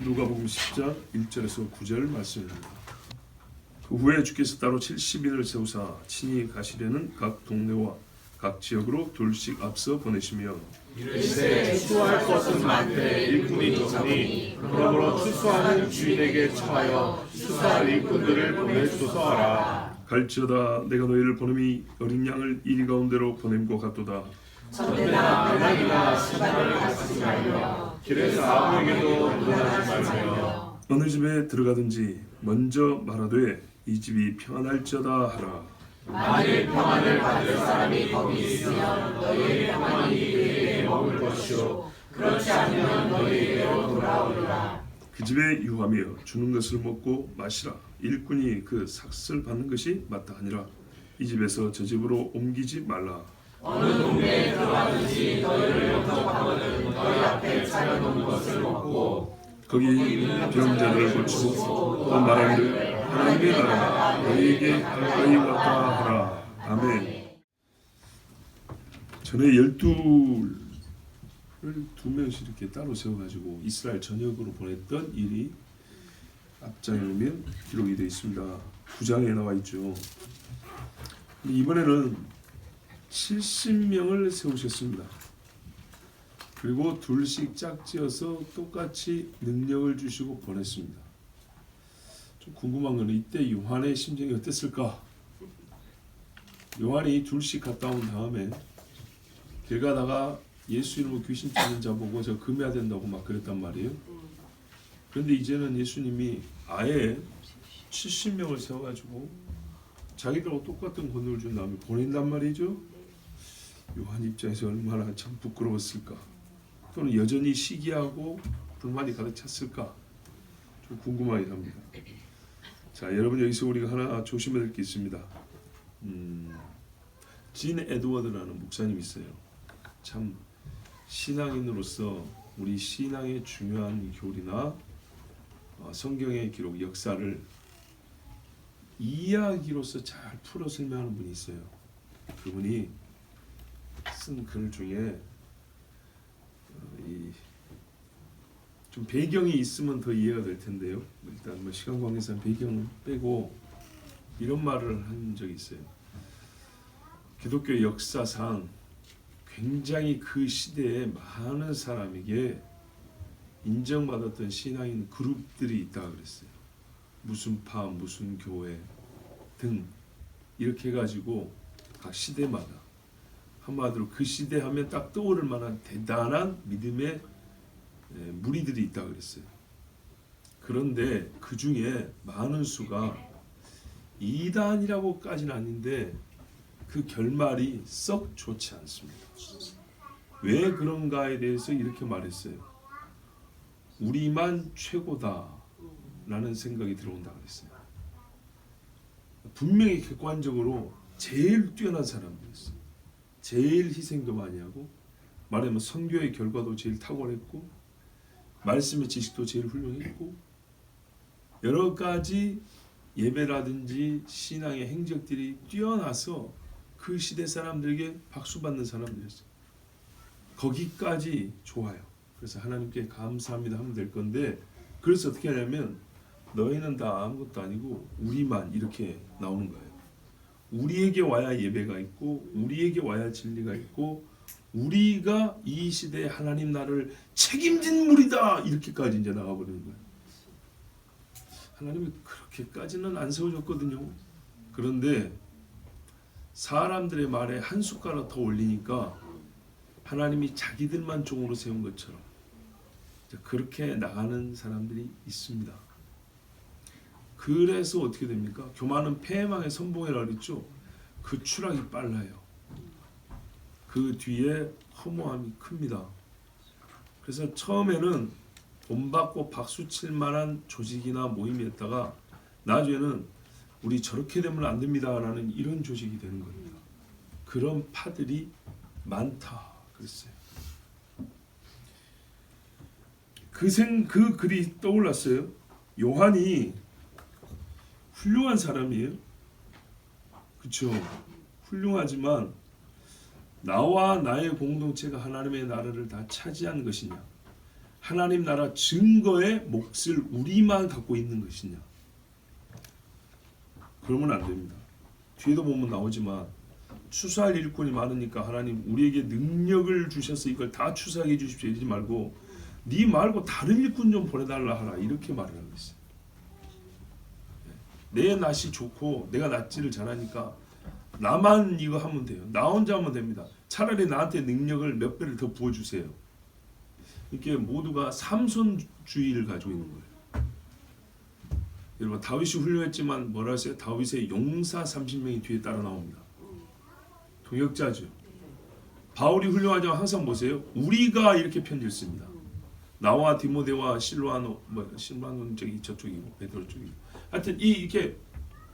누가복음 10장 1절에서 9절 말씀입니다. 그 후에 주께서 따로 70인을 세우사 친히 가시려는 각 동네와 각 지역으로 둘씩 앞서 보내시며 이르시되 추수할 것은 많되 일꾼이 적으니 그러므로 추수하는 주인에게 청하여 추수할 일꾼들을 보내주소서 하라. 갈지어다 내가 너희를 보냄이 어린 양을 이리 가운데로 보냄 것 같도다. 전대나 배낭이나 신발을 가지지 말며 길에서 아무에게도 물어나지 말며 어느 집에 들어가든지 먼저 말하되 이 집이 평안할지어다 하라. 만일 평안을 받을 사람이 거기 있으면 너희의 평안이 그에게 머물 것이요 그렇지 않으면 너희에게로 돌아오리라. 그 집에 유하며 주는 것을 먹고 마시라. 일꾼이 그 삭슬 받는 것이 마땅 하니라. 이 집에서 저 집으로 옮기지 말라. 어느 동네에 들어가든지 너희를 영접하거든 너희 앞에 차려놓은 것을 먹고 거기 병자들을 고치고 또 말하기를 하나님의 나라가 너희에게 가까이 왔다 하라. 아멘. 전에 12를 2명씩 이렇게 따로 세워가지고 이스라엘 전역으로 보냈던 일이 앞장에 보면 기록이 되어 있습니다. 9장에 나와 있죠. 이번에는 70명을 세우셨습니다. 그리고 둘씩 짝지어서 똑같이 능력을 주시고 보냈습니다. 좀 궁금한 거는 이때 요한의 심정이 어땠을까? 요한이 둘씩 갔다 온 다음에 길 가다가 예수 이름으로 귀신 쫓는 자 보고 저 금해야 된다고 막 그랬단 말이에요. 그런데 이제는 예수님이 아예 70명을 세워가지고 자기들하고 똑같은 권능을 준 다음에 보낸단 말이죠. 요한 입장에서 얼마나 참 부끄러웠을까? 또는 여전히 시기하고 불만이 가득 찼을까? 좀 궁금하긴 합니다. 자, 여러분 여기서 우리가 하나 조심해야 될 게 있습니다. 진 에드워드라는 목사님이 있어요. 참 신앙인으로서 우리 신앙의 중요한 교리나 성경의 기록, 역사를 이야기로서 잘 풀어 설명하는 분이 있어요. 그분이 쓴 글 중에 좀 배경이 있으면 더 이해가 될 텐데요. 일단 뭐 시간 관계상 배경을 빼고 이런 말을 한 적이 있어요. 기독교 역사상 굉장히 그 시대에 많은 사람에게 인정받았던 신앙인 그룹들이 있다 그랬어요. 무슨 파, 무슨 교회 등 이렇게 해가지고 각 시대마다 한마디로 그 시대 하면 딱 떠오를 만한 대단한 믿음의 무리들이 있다 그랬어요. 그런데 그 중에 많은 수가 이단이라고까지는 아닌데 그 결말이 썩 좋지 않습니다. 왜 그런가에 대해서 이렇게 말했어요. 우리만 최고다 라는 생각이 들어온다 그랬어요. 분명히 객관적으로 제일 뛰어난 사람들이었어요. 제일 희생도 많이 하고 말하면 선교의 결과도 제일 탁월했고 말씀의 지식도 제일 훌륭했고 여러 가지 예배라든지 신앙의 행적들이 뛰어나서 그 시대 사람들에게 박수받는 사람들이었어요. 거기까지 좋아요. 그래서 하나님께 감사합니다 하면 될 건데 그래서 어떻게 하냐면 너희는 다 아무것도 아니고 우리만 이렇게 나오는 거예요. 우리에게 와야 예배가 있고 우리에게 와야 진리가 있고 우리가 이 시대에 하나님 나라를 책임진 무리다 이렇게까지 이제 나가버리는 거예요. 하나님이 그렇게까지는 안 세워줬거든요. 그런데 사람들의 말에 한 숟가락 더 올리니까 하나님이 자기들만 종으로 세운 것처럼 그렇게 나가는 사람들이 있습니다. 그래서 어떻게 됩니까? 교만은 폐망의 선봉이라고 그랬죠. 그 추락이 빨라요. 그 뒤에 허무함이 큽니다. 그래서 처음에는 본받고 박수칠 만한 조직이나 모임이었다가 나중에는 우리 저렇게 되면 안 됩니다라는 이런 조직이 되는 겁니다. 그런 파들이 많다 그랬어요. 그 글이 떠올랐어요. 요한이 훌륭한 사람이에요. 그렇죠? 훌륭하지만 나와 나의 공동체가 하나님의 나라를 다 차지한 것이냐 하나님 나라 증거의 몫을 우리만 갖고 있는 것이냐? 그러면 안 됩니다. 뒤에도 보면 나오지만 추수할 일꾼이 많으니까 하나님 우리에게 능력을 주셔서 이걸 다 추수하게 해주십시오 이러지 말고 네 말고 다른 일꾼 좀 보내달라 하라 이렇게 말을 하고 있어요. 내 낫이 좋고 내가 낫지를 잘하니까 나만 이거 하면 돼요. 나 혼자 하면 됩니다. 차라리 나한테 능력을 몇 배를 더 부어주세요. 이렇게 모두가 삼손주의를 가지고 있는 거예요. 여러분 다윗이 훌륭했지만 뭐라 하세요? 다윗의 용사 30명이 뒤에 따라 나옵니다. 동역자죠. 바울이 훌륭하지만 항상 보세요. 우리가 이렇게 편지를 씁니다. 나와 디모데와 실로아노, 실로아노는 저쪽이고 베드로 쪽이고. 하여튼 이렇게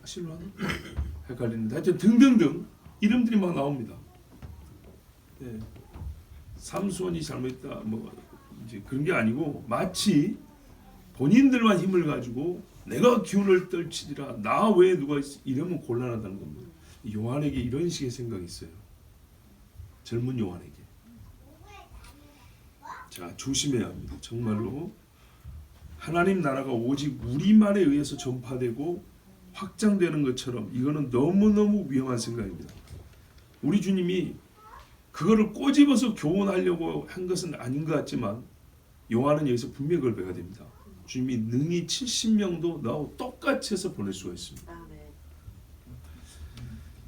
실로아노 헷갈리는데 하여튼 등등등 이름들이 막 나옵니다. 예. 삼손이 잘못했다 이제 그런 게 아니고 마치 본인들만 힘을 가지고 내가 기운을 떨치리라 나 외에 누가 있어 이러면 곤란하다는 겁니다. 요한에게 이런 식의 생각이 있어요. 젊은 요한에게. 자, 조심해야 합니다. 정말로 하나님 나라가 오직 우리만에 의해서 전파되고 확장되는 것처럼 이거는 너무너무 위험한 생각입니다. 우리 주님이 그거를 꼬집어서 교훈하려고 한 것은 아닌 것 같지만 요한은 여기서 분명히 그걸 배가 됩니다. 주님이 능히 70명도 나하고 똑같이 해서 보낼 수가 있습니다.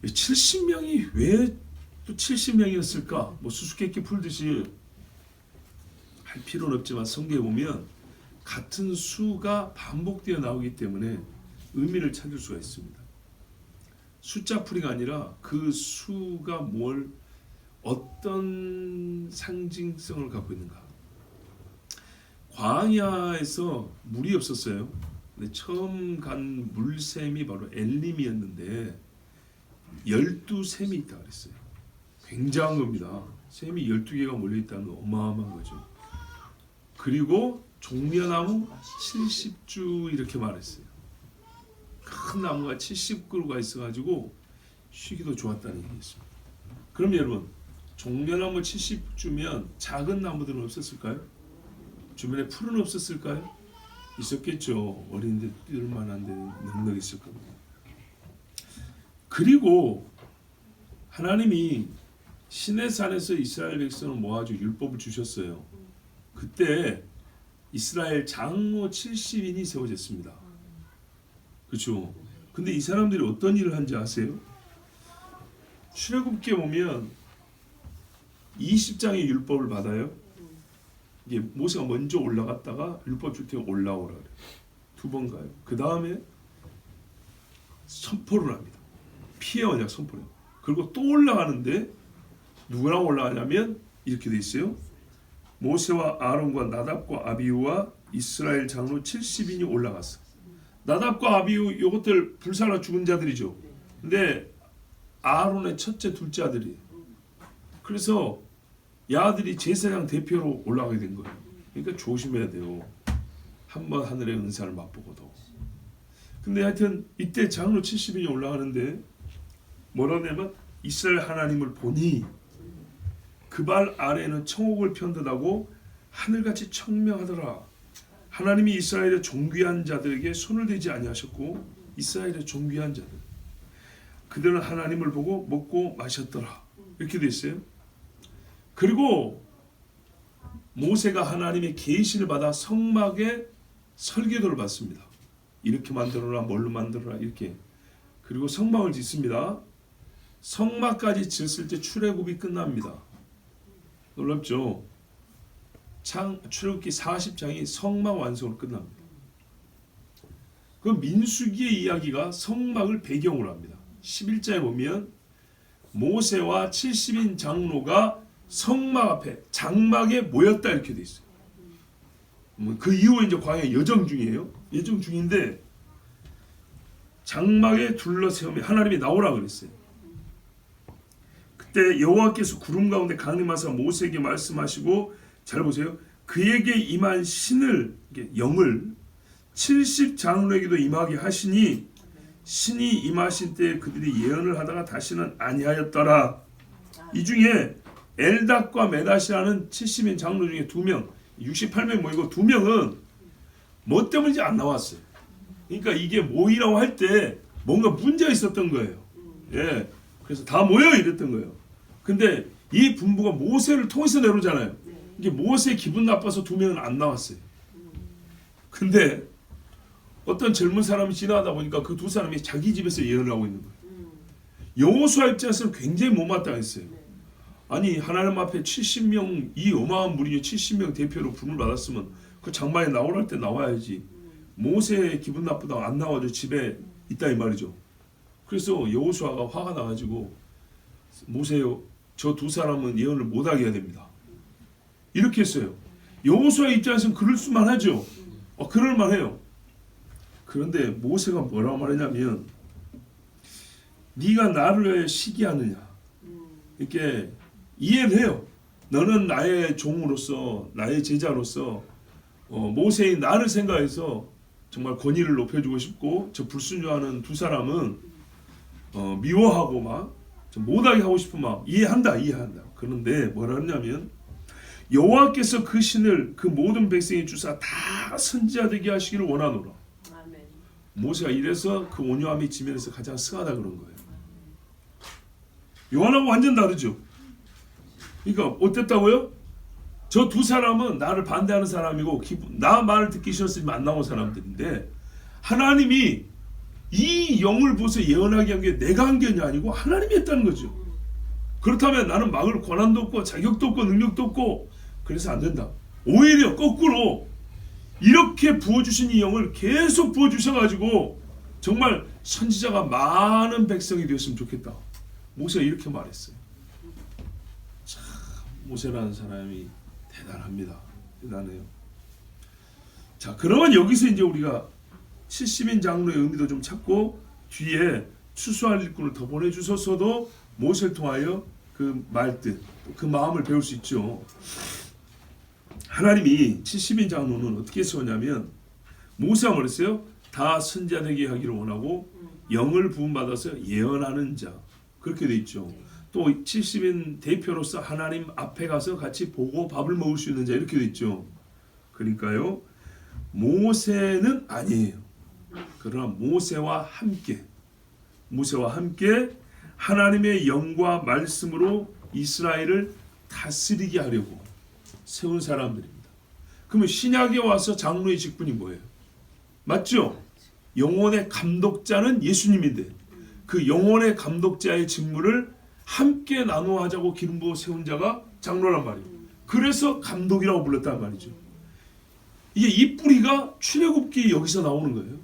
70명이 왜 또 70명이었을까? 뭐 수수께끼 풀듯이 할 필요는 없지만 성경에 보면 같은 수가 반복되어 나오기 때문에 의미를 찾을 수가 있습니다. 숫자 풀이가 아니라 그 수가 어떤 상징성을 갖고 있는가. 광야에서 물이 없었어요. 근데 처음 간 물샘이 바로 엘림이었는데 12샘이 있다 그랬어요. 굉장한 겁니다. 샘이 12개가 몰려있다는 건 어마어마한 거죠. 그리고 종려나무 70주 이렇게 말했어요. 큰 나무가 70그루가 있어가지고 쉬기도 좋았다는 얘기였습니다. 그럼 여러분 종려나무 70주면 작은 나무들은 없었을까요? 주변에 풀은 없었을까요? 있었겠죠. 어린데 뛸 만한 데 넉넉 있을 겁니다. 그리고 하나님이 시내산에서 이스라엘 백성을 모아주고 율법을 주셨어요. 그때 이스라엘 장로 70인이 세워졌습니다. 그렇죠? 근데 이 사람들이 어떤 일을 한지 아세요? 출애굽기에 보면 20장의 율법을 받아요. 이게 모세가 먼저 올라갔다가 율법 줄 때 올라오라 그래요. 2번 가요. 그 다음에 선포를 합니다. 피해 언약 선포를 해요. 그리고 또 올라가는데 누구랑 올라가냐면 이렇게 돼 있어요. 모세와 아론과 나답과 아비후와 이스라엘 장로 70인이 올라갔어. 나답과 아비후 이것들 불살라 죽은 자들이죠. 근데 아론의 첫째 둘째 아들이에요. 그래서 야들이 제사장 대표로 올라가게 된 거예요. 그러니까 조심해야 돼요. 한번 하늘의 은사를 맛보고도. 근데 하여튼 이때 장로 70인이 올라가는데 뭐라고 하냐면 이스라엘 하나님을 보니 그 발 아래에는 청옥을 편듯하고 하늘같이 청명하더라. 하나님이 이스라엘의 존귀한 자들에게 손을 대지 아니하셨고 이스라엘의 존귀한 자들 그들은 하나님을 보고 먹고 마셨더라. 이렇게 돼 있어요. 그리고 모세가 하나님의 계시를 받아 성막에 설계도를 받습니다. 이렇게 만들어라 뭘로 만들어라 이렇게. 그리고 성막을 짓습니다. 성막까지 짓을 때 출애굽이 끝납니다. 놀랍죠? 출애굽기 40장이 성막 완성으로 끝납니다. 그 민수기의 이야기가 성막을 배경으로 합니다. 11장에 보면 모세와 70인 장로가 성막 앞에 장막에 모였다 이렇게 돼 있어요. 그 이후에 이제 광야 여정 중이에요. 여정 중인데 장막에 둘러세우며 하나님이 나오라 그랬어요. 그때 여호와께서 구름 가운데 강림하사 모세에게 말씀하시고 잘 보세요. 그에게 임한 신을 영을 70 장로에게도 임하게 하시니 신이 임하신 때 그들이 예언을 하다가 다시는 아니하였더라. 이 중에 엘닷과 메닷이라는 70인 장로 중에 2명 68명 모이고 2명은 뭐 때문인지 안 나왔어요. 그러니까 이게 모이라고 할 때 뭔가 문제가 있었던 거예요. 예, 그래서 다 모여 이랬던 거예요. 근데 이 분부가 모세를 통해서 내려오잖아요. 이게 모세 기분 나빠서 2명은 안 나왔어요. 근데 어떤 젊은 사람이 지나가다 보니까 그 2사람이 자기 집에서 예언을 하고 있는 거예요. 여호수아 입장에서는 굉장히 못마땅했어요. 아니 하나님 앞에 70명 이 어마어마한 무리 70명 대표로 부름을 받았으면 그 장막에 나오랄 때 나와야지. 모세 기분 나쁘다고 안 나와도 집에 있다 이 말이죠. 그래서 여호수아가 화가 나가지고 모세요, 저 2사람은 예언을 못하게 해야 됩니다. 이렇게 했어요. 여호수아 입장에서는 그럴 수만 하죠. 그럴 만해요. 그런데 모세가 뭐라고 말했냐면 네가 나를 왜 시기하느냐. 이렇게 이해를 해요. 너는 나의 종으로서 나의 제자로서 모세의 나를 생각해서 정말 권위를 높여주고 싶고 저 불순종하는 2사람은 미워하고 막 못하게 하고 싶은 마음 이해한다. 그런데 뭐라 하냐면 여호와께서 그 신을 그 모든 백성이 주사 다 선지자 되게 하시기를 원하노라. 아멘. 모세가 이래서 그 온유함이 지면에서 가장 승하다 그런 거예요. 요한하고 완전 다르죠. 그러니까 어땠다고요? 저 2사람은 나를 반대하는 사람이고 나 말을 듣기 싫었으면 안 나온 사람들인데 하나님이 이 영을 보서 예언하게 한 게 내가 한 게 아니고 하나님이 했다는 거죠. 그렇다면 나는 막을 권한도 없고 자격도 없고 능력도 없고 그래서 안 된다. 오히려 거꾸로 이렇게 부어주신 이 영을 계속 부어주셔가지고 정말 선지자가 많은 백성이 되었으면 좋겠다. 모세가 이렇게 말했어요. 참 모세라는 사람이 대단합니다. 대단해요. 자, 그러면 여기서 이제 우리가 70인 장로의 의미도 좀 찾고 뒤에 추수할 일꾼을 더 보내주셔서도 모세를 통하여 그 말뜻, 그 마음을 배울 수 있죠. 하나님이 70인 장로는 어떻게 세우냐면 모세가 말했어요. 다 선지자 되게 하기를 원하고 영을 부음받아서 예언하는 자 그렇게 돼 있죠. 또 70인 대표로서 하나님 앞에 가서 같이 보고 밥을 먹을 수 있는 자 이렇게 돼 있죠. 그러니까요. 모세는 아니에요. 그러나 모세와 함께 하나님의 영과 말씀으로 이스라엘을 다스리게 하려고 세운 사람들입니다. 그러면 신약에 와서 장로의 직분이 뭐예요? 맞죠? 영혼의 감독자는 예수님인데 그 영혼의 감독자의 직무를 함께 나누어 하자고 기름 부어 세운 자가 장로란 말이에요. 그래서 감독이라고 불렀단 말이죠. 이게 이 뿌리가 출애굽기 여기서 나오는 거예요.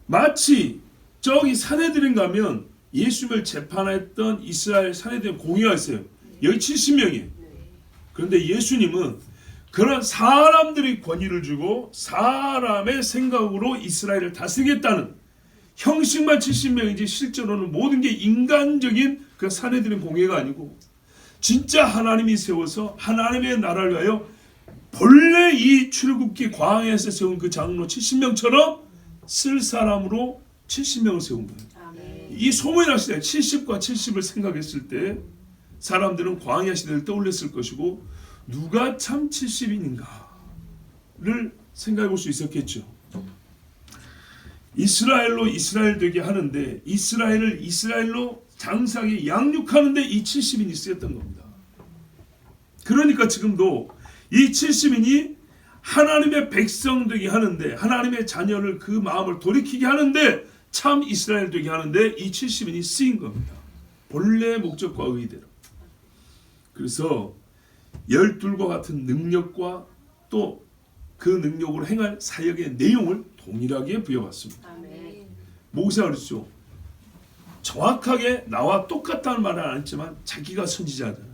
마치 저기 산헤드린 가면 예수님을 재판했던 이스라엘 산헤드린 공회가 있어요. 여기 70명이에요. 그런데 예수님은 그런 사람들이 권위를 주고 사람의 생각으로 이스라엘을 다스리겠다는 형식만 70명이지 실제로는 모든 게 인간적인 그 산헤드린 공회가 아니고 진짜 하나님이 세워서 하나님의 나라를 위하여 본래 이 출애굽기 광야에서 세운 그 장로 70명처럼 쓸 사람으로 70명을 세운 거예요. 아멘. 이 소문이나 시대 70과 70을 생각했을 때 사람들은 광야 시대를 떠올렸을 것이고 누가 참 70인인가를 생각해 볼 수 있었겠죠. 이스라엘로 이스라엘 되게 하는데 이스라엘을 이스라엘로 장사하게 양육하는데 이 70인이 쓰였던 겁니다. 그러니까 지금도 이 70인이 하나님의 백성 되게 하는데 하나님의 자녀를 그 마음을 돌이키게 하는데 참 이스라엘 되게 하는데 이 70인이 쓰인 겁니다. 본래 목적과 의대로. 그래서 12과 같은 능력과 또 그 능력으로 행할 사역의 내용을 동일하게 부여받습니다. 모세가 그랬죠. 정확하게 나와 똑같다는 말은 안 했지만 자기가 선지자잖아요.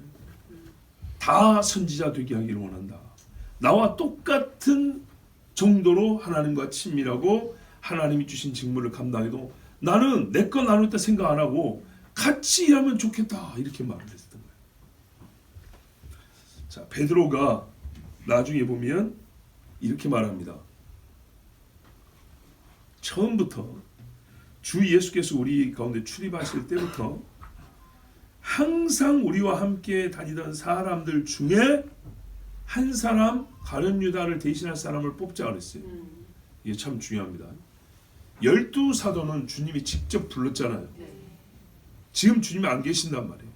다 선지자 되게 하기를 원한다. 나와 똑같은 정도로 하나님과 친밀하고 하나님이 주신 직무를 감당해도 나는 내 거 나눌 때 생각 안 하고 같이 일하면 좋겠다 이렇게 말을 했었던 거예요. 자, 베드로가 나중에 보면 이렇게 말합니다. 처음부터 주 예수께서 우리 가운데 출입하실 때부터 항상 우리와 함께 다니던 사람들 중에 한 사람 가룟 유다를 대신할 사람을 뽑자 그랬어요. 이게 참 중요합니다. 12사도는 주님이 직접 불렀잖아요. 지금 주님이 안 계신단 말이에요.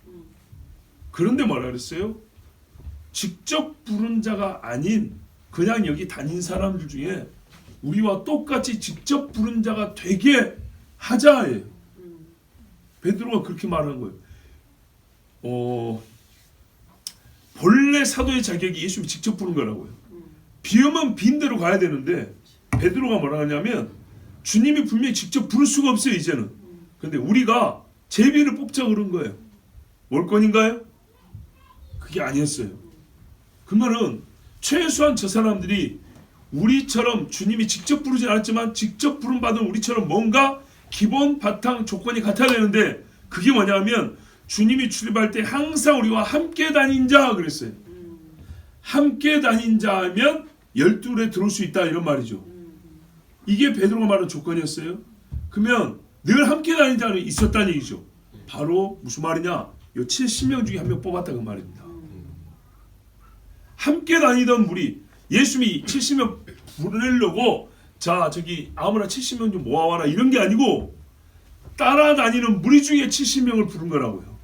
그런데 뭐라 그랬어요? 직접 부른 자가 아닌 그냥 여기 다닌 사람들 중에 우리와 똑같이 직접 부른 자가 되게 하자예요. 베드로가 그렇게 말한 거예요. 본래 사도의 자격이 예수님이 직접 부른 거라고요. 비오면 빈 대로 가야 되는데 베드로가 뭐라 하냐면 주님이 분명히 직접 부를 수가 없어요 이제는. 근데 우리가 제비를 뽑자 그런 거예요. 월권인가요? 그게 아니었어요. 그 말은 최소한 저 사람들이 우리처럼 주님이 직접 부르지 않았지만 직접 부름받은 우리처럼 뭔가 기본 바탕 조건이 같아야 되는데 그게 뭐냐면 주님이 출입할 때 항상 우리와 함께 다닌 자 그랬어요. 함께 다닌 자면 12에 들어올 수 있다 이런 말이죠. 이게 베드로가 말한 조건이었어요. 그러면 늘 함께 다닌 자는 있었다는 얘기죠. 바로 무슨 말이냐? 요 70명 중에 한 명 뽑았다 그 말입니다. 함께 다니던 무리 예수님이 70명 부르려고 자 저기 아무나 70명 좀 모아와라 이런 게 아니고 따라다니는 무리 중에 70명을 부른 거라고요.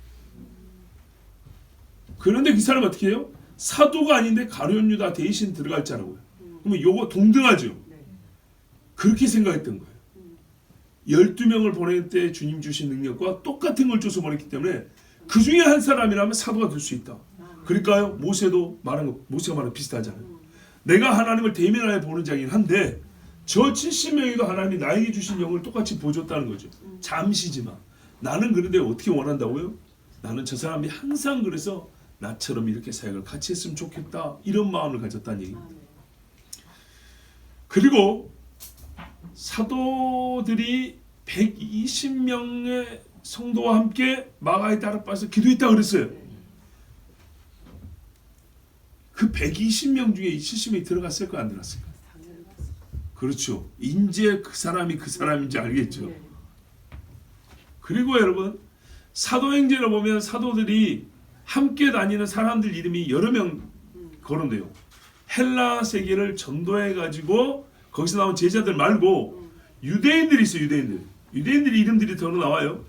그런데 그 사람 어떻게 해요? 사도가 아닌데 가룟 유다 대신 들어갈 자라고요. 그러면 요거 동등하죠. 그렇게 생각했던 거예요. 12명을 보낼 때 주님 주신 능력과 똑같은 걸 줘서 보냈기 때문에 그 중에 한 사람이라면 사도가 될 수 있다. 그러니까요 모세가 말한 거 비슷하잖아요. 내가 하나님을 대면하여 보는 자이긴 한데 저 70명에도 하나님이 나에게 주신 영을 똑같이 보여줬다는 거죠. 잠시지만 나는 그런데 어떻게 원한다고요? 나는 저 사람이 항상 그래서 나처럼 이렇게 사역을 같이 했으면 좋겠다 이런 마음을 가졌다는 얘기입니다. 그리고 사도들이 120명의 성도와 함께 마가의 딸을 빠서 기도했다 그랬어요. 그 120명 중에 이 70명이 들어갔을까 안 들어갔을까? 그렇죠. 이제 그 사람이 그 사람인지 알겠죠. 그리고 여러분 사도행전을 보면 사도들이 함께 다니는 사람들 이름이 여러 명 거론돼요. 헬라 세계를 전도해 가지고 거기서 나온 제자들 말고 유대인들이 있어요. 유대인들의 이름들이 더 나와요.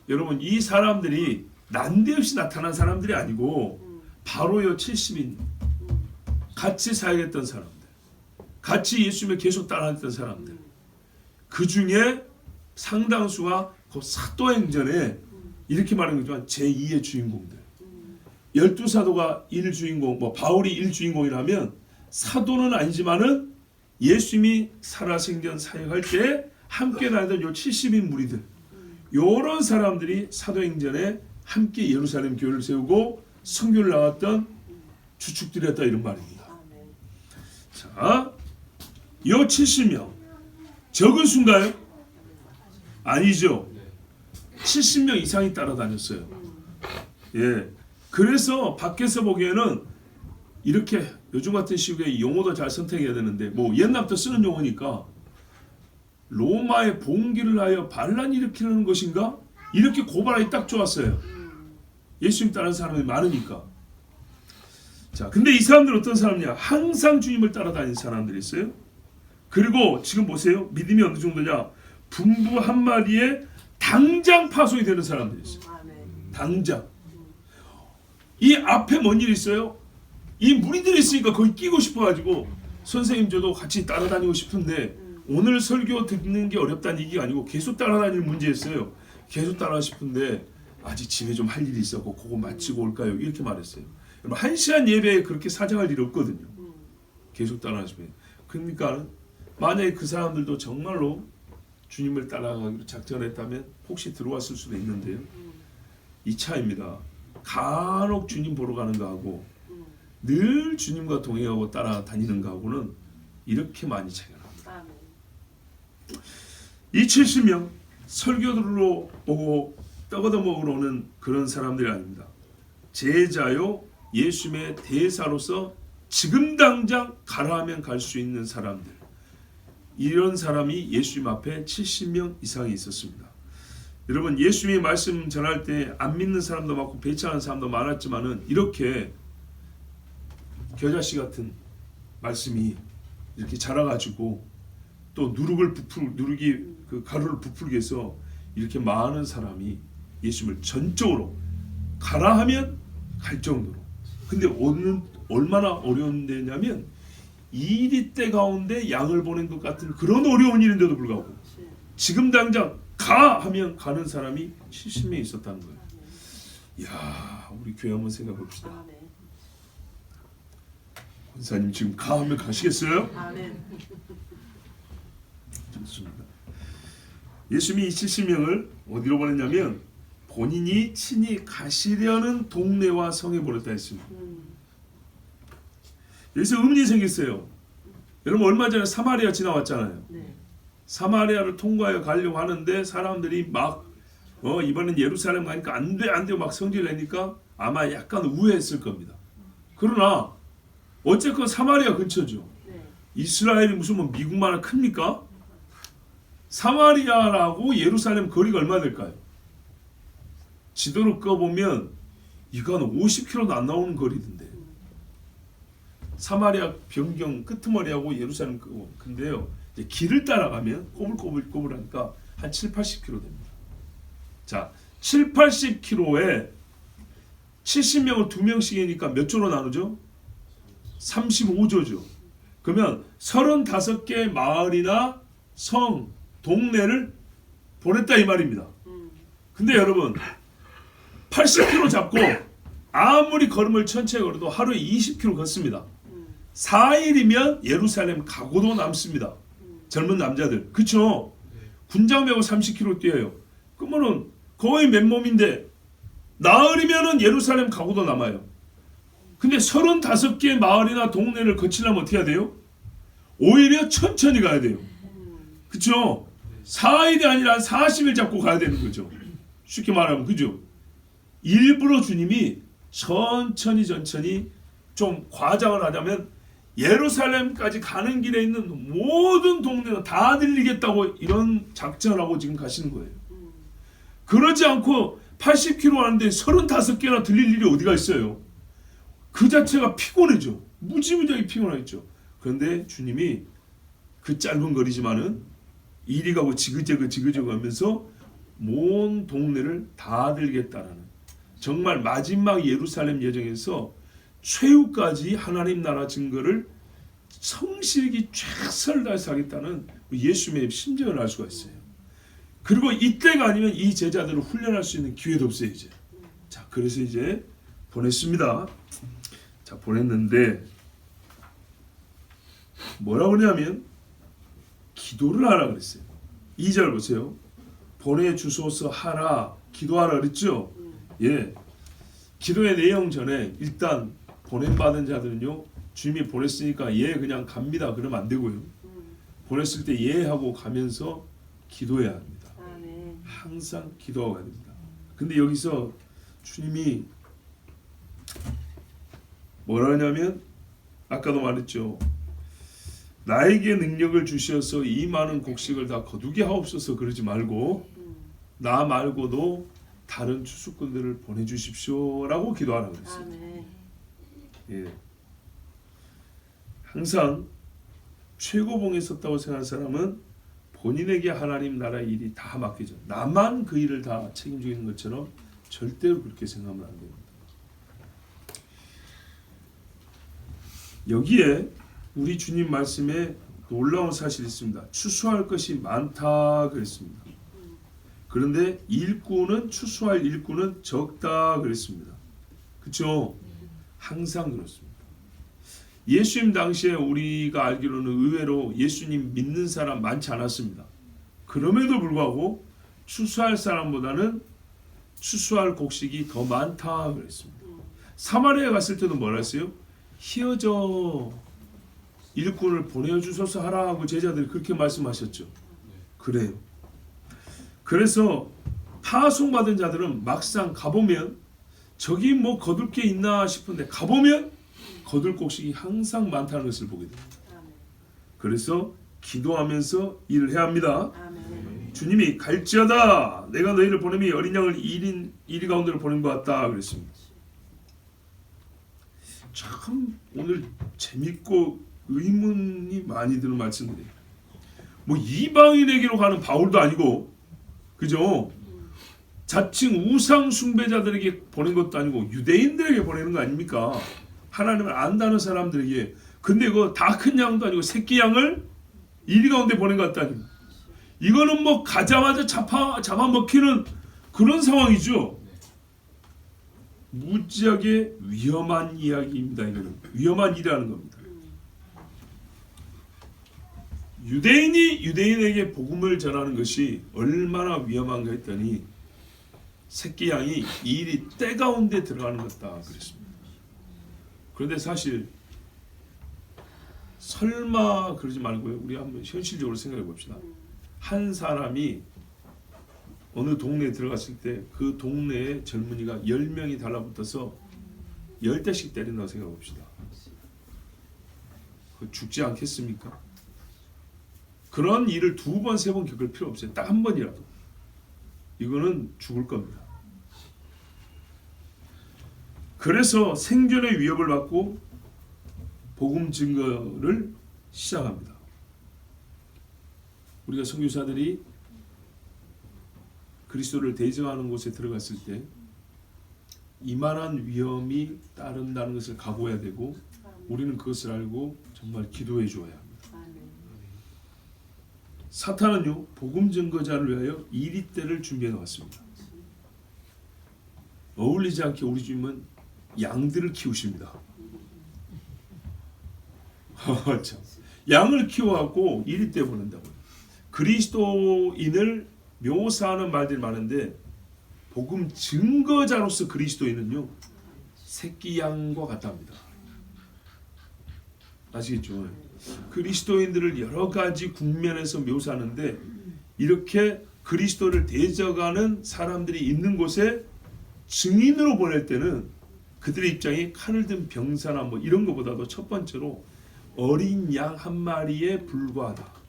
여러분 이 사람들이 난데없이 나타난 사람들이 아니고 바로 요 70인 같이 사역했던 사람들, 같이 예수님을 계속 따라했던 사람들, 그 중에 상당수가 그 사도행전에 이렇게 말하는 거지만 제2의 주인공들. 12사도가 1주인공, 뭐 바울이 1주인공이라면 사도는 아니지만은 예수님이 살아생전 사역할 때 함께 다니던 요 70인 무리들, 요런 사람들이 사도행전에 함께 예루살렘 교회를 세우고 선교를 나왔던 주축들이었다 이런 말입니다. 자, 요 70명 적은 수인가요? 아니죠. 70명 이상이 따라다녔어요. 예. 그래서 밖에서 보기에는 이렇게 요즘 같은 시국에 용어도 잘 선택해야 되는데 뭐 옛날부터 쓰는 용어니까 로마의 봉기를 하여 반란 일으키는 것인가? 이렇게 고발하기 딱 좋았어요. 예수님 따르는 사람이 많으니까. 자, 근데 이 사람들 어떤 사람이냐? 항상 주님을 따라다니는 사람들이 있어요. 그리고 지금 보세요. 믿음이 어느 정도냐? 분부 한 마리에 당장 파송이 되는 사람들이 있어요. 당장. 이 앞에 뭔 일이 있어요? 이 무리들이 있으니까 거기 끼고 싶어가지고 선생님 저도 같이 따라다니고 싶은데 오늘 설교 듣는 게 어렵다는 얘기가 아니고 계속 따라다니는 문제였어요. 계속 따라 싶은데 아직 집에 좀 할 일이 있었고 그거 마치고 올까요? 이렇게 말했어요. 여러분 1시간 예배에 그렇게 사정할 일이 없거든요. 계속 따라하시면. 그러니까 만약에 그 사람들도 정말로 주님을 따라가기로 작정했다면 혹시 들어왔을 수도 있는데요. 이 차이입니다. 간혹 주님 보러 가는 거하고 늘 주님과 동행하고 따라다니는 거하고는 이렇게 많이 차이가 납니다. 이 70명 설교들로 오고 떡 얻어 먹으러 오는 그런 사람들이 아닙니다. 제자요 예수님의 대사로서 지금 당장 가라 하면 갈 수 있는 사람들. 이런 사람이 예수님 앞에 70명 이상이 있었습니다. 여러분 예수님이 말씀 전할 때 안 믿는 사람도 많고 배척하는 사람도 많았지만은 이렇게 겨자씨 같은 말씀이 이렇게 자라가지고 또 누룩이 그 가루를 부풀게 해서 이렇게 많은 사람이 예수님을 전적으로 가라 하면 갈 정도로. 근데 얼마나 어려운 데냐면 이리 때 가운데 양을 보낸 것 같은 그런 어려운 일인데도 불구하고 지금 당장 가 하면 가는 사람이 70명 있었다는 거예요. 이야, 우리 교회 한번 생각해 봅시다. 권사님 지금 가 하면 가시겠어요? 좋습니다. 예수님이 이 70명을 어디로 보냈냐면 본인이 친히 가시려는 동네와 성에 보냈다 했습니다. 여기서 의문이 생겼어요. 여러분 얼마 전에 사마리아 지나왔잖아요. 사마리아를 통과해 가려고 하는데 사람들이 막 이번엔 예루살렘 가니까 안 돼 막 성질 내니까 아마 약간 우회했을 겁니다. 그러나 어쨌건 사마리아 근처죠. 이스라엘이 무슨 뭐 미국만한 큽니까? 사마리아라고 예루살렘 거리가 얼마 될까요? 지도를 꺼보면 이건 50km도 안 나오는 거리던데. 사마리아 변경 끄트머리하고 예루살렘 근데요. 이제 길을 따라가면 꼬불꼬불하니까 한 7-80km 됩니다. 자, 7-80km에 70명을 2명씩이니까 몇 조로 나누죠? 35조죠. 그러면 35개 마을이나 성, 동네를 보냈다 이 말입니다. 근데 여러분 80km 잡고 아무리 걸음을 천천히 걸어도 하루에 20km 걷습니다. 4일이면 예루살렘 가고도 남습니다. 젊은 남자들. 그쵸? 군장 메고 30km 뛰어요. 그러면은 거의 맨몸인데 나흘이면은 예루살렘 가고도 남아요. 근데 35개 마을이나 동네를 거치려면 어떻게 해야 돼요? 오히려 천천히 가야 돼요. 그쵸? 4일이 아니라 40일 잡고 가야 되는 거죠. 쉽게 말하면 그죠? 일부러 주님이 천천히 좀 과장을 하자면 예루살렘까지 가는 길에 있는 모든 동네가 다 들리겠다고 이런 작전을 하고 지금 가시는 거예요. 그러지 않고 80km 하는데 35개나 들릴 일이 어디가 있어요. 그 자체가 피곤해져. 무지무지하게 피곤하겠죠. 그런데 주님이 그 짧은 거리지만은 이리 가고 지그재그 하면서 먼 동네를 다 들겠다라는 정말 마지막 예루살렘 여정에서 최후까지 하나님 나라 증거를 성실히 최선을 다해서 하겠다는 예수님의 심정을 알 수가 있어요. 그리고 이때가 아니면 이 제자들을 훈련할 수 있는 기회도 없어요 이제. 자, 그래서 이제 보냈습니다. 자, 보냈는데 뭐라고 그러냐면 기도를 하라 그랬어요. 2절 보세요. 보내주소서 하라, 기도하라 그랬죠. 예, 기도의 내용 전에 일단 보냄받은 자들은요, 주님이 보냈으니까 예 그냥 갑니다 그러면 안 되고요. 보냈을 때 예 하고 가면서 기도해야 합니다. 항상 기도하고 가야 됩니다. 근데 여기서 주님이 뭐라 하냐면 아까도 말했죠. 나에게 능력을 주셔서 이 많은 곡식을 다 거두게 하옵소서 그러지 말고 나 말고도 다른 추수꾼들을 보내주십시오라고 기도하라고 그랬어요. 예. 항상 최고봉에 섰다고 생각하는 사람은 본인에게 하나님 나라 일이 다 맡기죠. 나만 그 일을 다 책임지고 있는 것처럼 절대로 그렇게 생각하면 안 됩니다. 여기에 우리 주님 말씀에 놀라운 사실이 있습니다. 추수할 것이 많다 그랬습니다. 그런데 추수할 일꾼은 적다 그랬습니다. 그렇죠? 항상 그렇습니다. 예수님 당시에 우리가 알기로는 의외로 예수님 믿는 사람 많지 않았습니다. 그럼에도 불구하고 추수할 사람보다는 추수할 곡식이 더 많다 그랬습니다. 사마리아에 갔을 때도 뭐라 했어요? 희어져 일꾼을 보내주소서 하라 하고 제자들이 그렇게 말씀하셨죠. 그래요. 그래서 파송받은 자들은 막상 가보면 저기 뭐 거둘 게 있나 싶은데 가보면 거둘 곡식이 항상 많다는 것을 보게 됩니다. 그래서 기도하면서 일을 해야 합니다. 주님이 갈지어다 내가 너희를 보냄이 어린 양을 이리 가운데로 보낸 것 같다 그랬습니다. 참 오늘 재밌고 의문이 많이 드는 말씀들이에요. 뭐 이방인에게로 가는 바울도 아니고, 그죠? 자칭 우상 숭배자들에게 보낸 것도 아니고 유대인들에게 보내는 거 아닙니까? 하나님을 안다는 사람들에게. 근데 그거 다 큰 양도 아니고 새끼 양을 이리 가운데 보낸 것 같다니. 이거는 뭐 가자마자 잡아먹히는 그런 상황이죠. 무지하게 위험한 이야기입니다. 이거는 위험한 일이라는 겁니다. 유대인이 유대인에게 복음을 전하는 것이 얼마나 위험한가 했더니 새끼 양이 일이 때 가운데 들어가는 것다 그랬습니다. 그런데 사실 설마 그러지 말고요. 우리 한번 현실적으로 생각해 봅시다. 한 사람이 어느 동네에 들어갔을 때 그 동네에 젊은이가 10명이 달라붙어서 10대씩 때린다고 생각해 봅시다. 죽지 않겠습니까? 그런 일을 2번, 3번 겪을 필요 없어요. 딱 한 번이라도. 이거는 죽을 겁니다. 그래서 생존의 위협을 받고 복음 증거를 시작합니다. 우리가 선교사들이 그리스도를 대적하는 곳에 들어갔을 때 이만한 위험이 따른다는 것을 각오해야 되고, 우리는 그것을 알고 정말 기도해 주어야 합니다. 사탄은요, 복음 증거자를 위하여 이리떼를 준비해 놓았습니다. 어울리지 않게 우리 주님은 양들을 키우십니다. 참. 양을 키워갖고 이리떼 보낸다고요. 그리스도인을 묘사하는 말들이 많은데, 복음 증거자로서 그리스도인은요, 새끼 양과 같답니다. 아시겠죠? 그리스도인들을 여러 가지 국면에서 묘사하는데, 이렇게 그리스도를 대적하는 사람들이 있는 곳에 증인으로 보낼 때는 그들의 입장이 칼을 든 병사나 뭐 이런 것보다도 첫 번째로 어린 양 한 마리에 불과하다.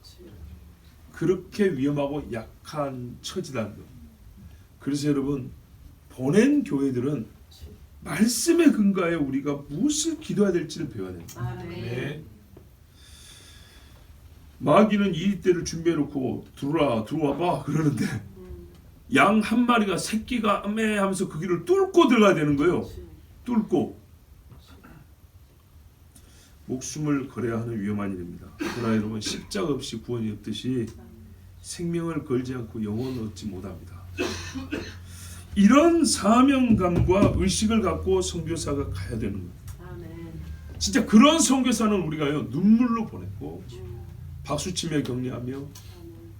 그렇게 위험하고 약한 처지라는 것. 그래서 여러분, 보낸 교회들은 말씀에 근거하여 우리가 무엇을 기도해야 될지를 배워야 됩니다. 네. 마귀는 이리떼를 준비해놓고 들어와봐 그러는데, 양 한 마리가 새끼가 암매 하면서 그 길을 뚫고 들어가야 되는 거예요. 뚫고. 목숨을 걸어야 하는 위험한 일입니다. 그러나 여러분, 십자가 없이 구원이 없듯이 생명을 걸지 않고 영혼을 얻지 못합니다. 이런 사명감과 의식을 갖고 선교사가 가야 되는 거예요. 진짜 그런 선교사는 우리가요, 눈물로 보냈고 박수치며 격려하며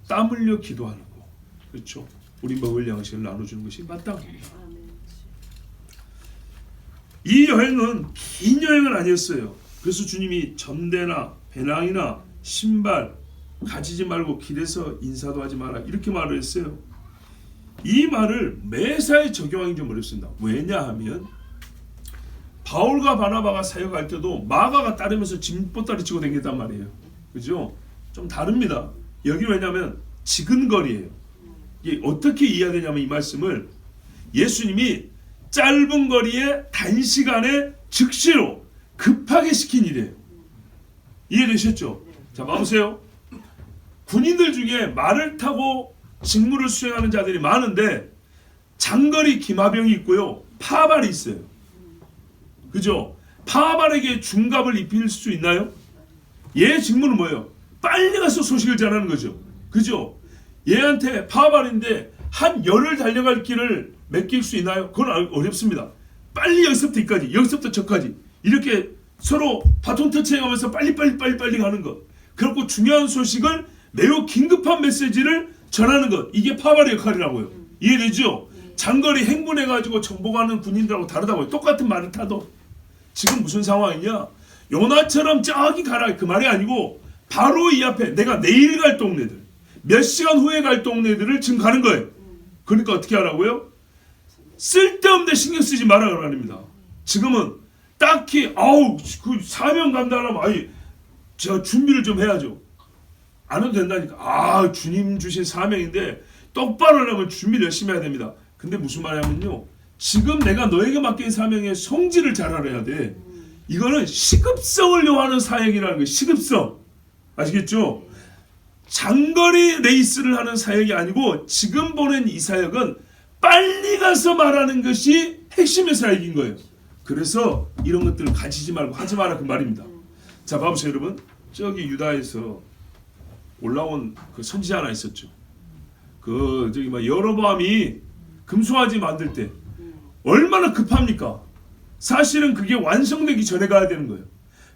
땀 흘려 기도하는 거, 그렇죠? 우리 먹을 양식을 나눠주는 것이 마땅합니다. 이 여행은 긴 여행은 아니었어요. 그래서 주님이 전대나 배낭이나 신발 가지지 말고 길에서 인사도 하지 마라, 이렇게 말을 했어요. 이 말을 매사에 적용하기 좀 어렵습니다. 왜냐하면 바울과 바나바가 사역할 때도 마가가 따르면서 짐보따리 치고 다녔단 말이에요. 그죠? 좀 다릅니다. 여기 왜냐하면 지근거리예요. 이게 어떻게 이해해야 되냐면, 이 말씀을 예수님이 짧은 거리에 단시간에 즉시로 급하게 시킨 일이에요. 이해되셨죠? 자, 봐보세요. 군인들 중에 말을 타고 직무를 수행하는 자들이 많은데 장거리 기마병이 있고요, 파발이 있어요. 그죠? 파발에게 중갑을 입힐 수 있나요? 얘 직무는 뭐예요? 빨리 가서 소식을 전하는 거죠. 그죠? 얘한테 파발인데 한 열흘 달려갈 길을 맡길 수 있나요? 그건 어렵습니다. 빨리 여기서부터 여기까지, 여기서부터 저까지 이렇게 서로 바톤 터치해가면서 빨리 가는 것. 그리고 중요한 소식을 매우 긴급한 메시지를 전하는 것. 이게 파발의 역할이라고요. 이해되죠? 장거리 행군해가지고 정복하는 군인들하고 다르다고요. 똑같은 말을 타도. 지금 무슨 상황이냐? 요나처럼 저기 가라, 그 말이 아니고 바로 이 앞에 내가 내일 갈 동네들, 몇 시간 후에 갈 동네들을 지금 가는 거예요. 그러니까 어떻게 하라고요? 쓸데없는 데 신경 쓰지 말아라 그럽니다. 지금은 딱히 그 사명 간다 하면 제가 준비를 좀 해야죠. 안 해도 된다니까. 주님 주신 사명인데 똑바로 하려면 준비를 열심히 해야 됩니다. 근데 무슨 말이냐면요, 지금 내가 너에게 맡긴 사명의 성질을 잘 알아야 돼. 이거는 시급성을 요하는 사역이라는 거예요. 시급성. 아시겠죠? 장거리 레이스를 하는 사역이 아니고 지금 보낸 이 사역은 빨리 가서 말하는 것이 핵심의 사역인 거예요. 그래서 이런 것들을 가지지 말고 하지 마라 그 말입니다. 자, 봐보세요 여러분. 저기 유다에서 올라온 그 선지자 하나 있었죠. 그 저기 막 여로보암이 금송아지 만들 때 얼마나 급합니까? 사실은 그게 완성되기 전에 가야 되는 거예요.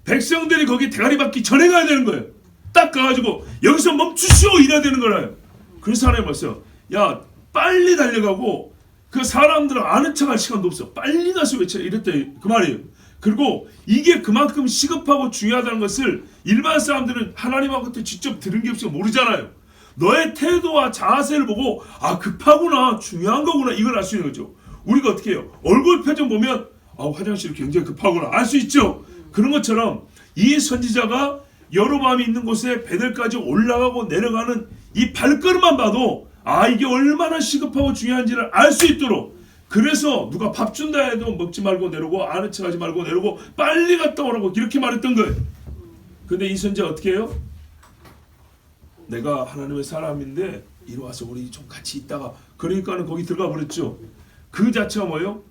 백성들이 거기 대가리 받기 전에 가야 되는 거예요. 딱 가가지고 여기서 멈추시오 이래야 되는 거라요. 그래서 하나님 말씀, 야 빨리 달려가고 그 사람들은 아는 척할 시간도 없어. 빨리 가서 외쳐 이랬다 그 말이에요. 그리고 이게 그만큼 시급하고 중요하다는 것을 일반 사람들은 하나님하고 직접 들은 게 없어 모르잖아요. 너의 태도와 자세를 보고 아 급하구나 중요한 거구나 이걸 알 수 있는 거죠. 우리가 어떻게 해요? 얼굴 표정 보면 아 화장실이 굉장히 급하구나 알 수 있죠. 그런 것처럼 이 선지자가 여로보암이 있는 곳에 베델까지 올라가고 내려가는 이 발걸음만 봐도 아 이게 얼마나 시급하고 중요한지를 알 수 있도록, 그래서 누가 밥 준다 해도 먹지 말고 내려오고 아는 척하지 말고 내려오고 빨리 갔다 오라고 이렇게 말했던 거예요. 근데 이 선지자 어떻게 해요? 내가 하나님의 사람인데 이리 와서 우리 좀 같이 있다가, 그러니까는 거기 들어가 버렸죠. 그 자체가 뭐예요?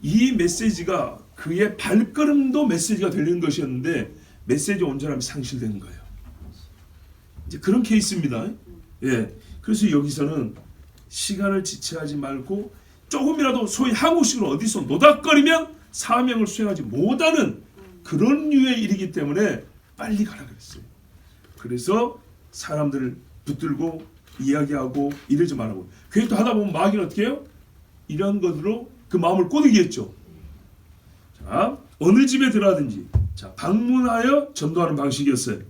이 메시지가 그의 발걸음도 메시지가 들리는 것이었는데 메시지 온전함이 상실되는 거예요. 이제 그런 케이스입니다. 예. 그래서 여기서는 시간을 지체하지 말고 조금이라도 소위 한국식으로 어디서 노닥거리면 사명을 수행하지 못하는 그런 류의 일이기 때문에 빨리 가라 그랬어요. 그래서 사람들을 붙들고 이야기하고 이러지 말라고. 그게 또 하다 보면 마귀는 어떻게 해요? 이런 것으로 그 마음을 꼬드기겠죠. 자, 어느 집에 들어가든지 자 방문하여 전도하는 방식이었어요.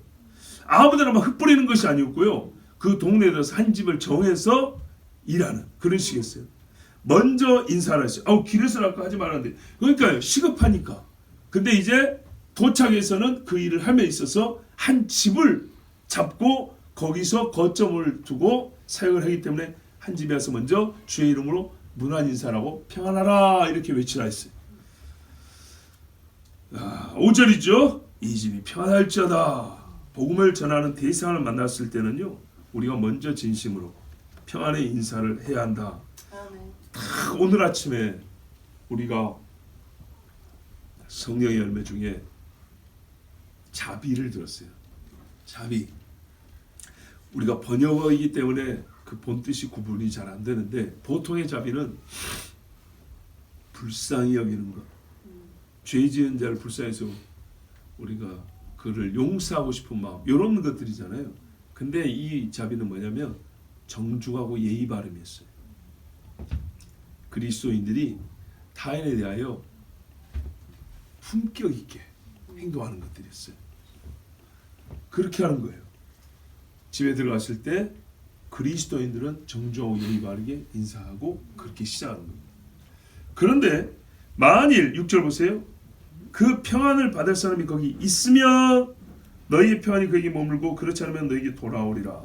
아무데나 막 흩뿌리는 것이 아니었고요. 그 동네에 들어서 한 집을 정해서 일하는 그런 식이었어요. 먼저 인사를 했어요. 길에서 아까 하지 말았는데, 그러니까요 시급하니까. 근데 이제 도착해서는 그 일을 함에 있어서 한 집을 잡고 거기서 거점을 두고 사역을 하기 때문에 한 집에 와서 먼저 주의 이름으로 문안 인사라고 평안하라 이렇게 외치라 했어요. 5절이죠. 이 집이 평안할지어다. 복음을 전하는 대상을 만났을 때는요 우리가 먼저 진심으로 평안의 인사를 해야 한다. 오늘 아침에 우리가 성령의 열매 중에 자비를 들었어요. 자비. 우리가 번역어이기 때문에 그 본뜻이 구분이 잘 안 되는데 보통의 자비는 불쌍히 여기는 것, 죄 지은 자를 불쌍해서 우리가 그를 용서하고 싶은 마음, 이런 것들이잖아요. 근데 이 자비는 뭐냐면 정중하고 예의 바름이었어요. 그리스도인들이 타인에 대하여 품격 있게 행동하는 것들이었어요. 그렇게 하는 거예요. 집에 들어갔을 때 그리스도인들은 정중하고 예의 바르게 인사하고 그렇게 시작하는 겁니다. 그런데 만일 6절 보세요. 그 평안을 받을 사람이 거기 있으면 너희의 평안이 그에게 머물고 그렇지 않으면 너에게 돌아오리라.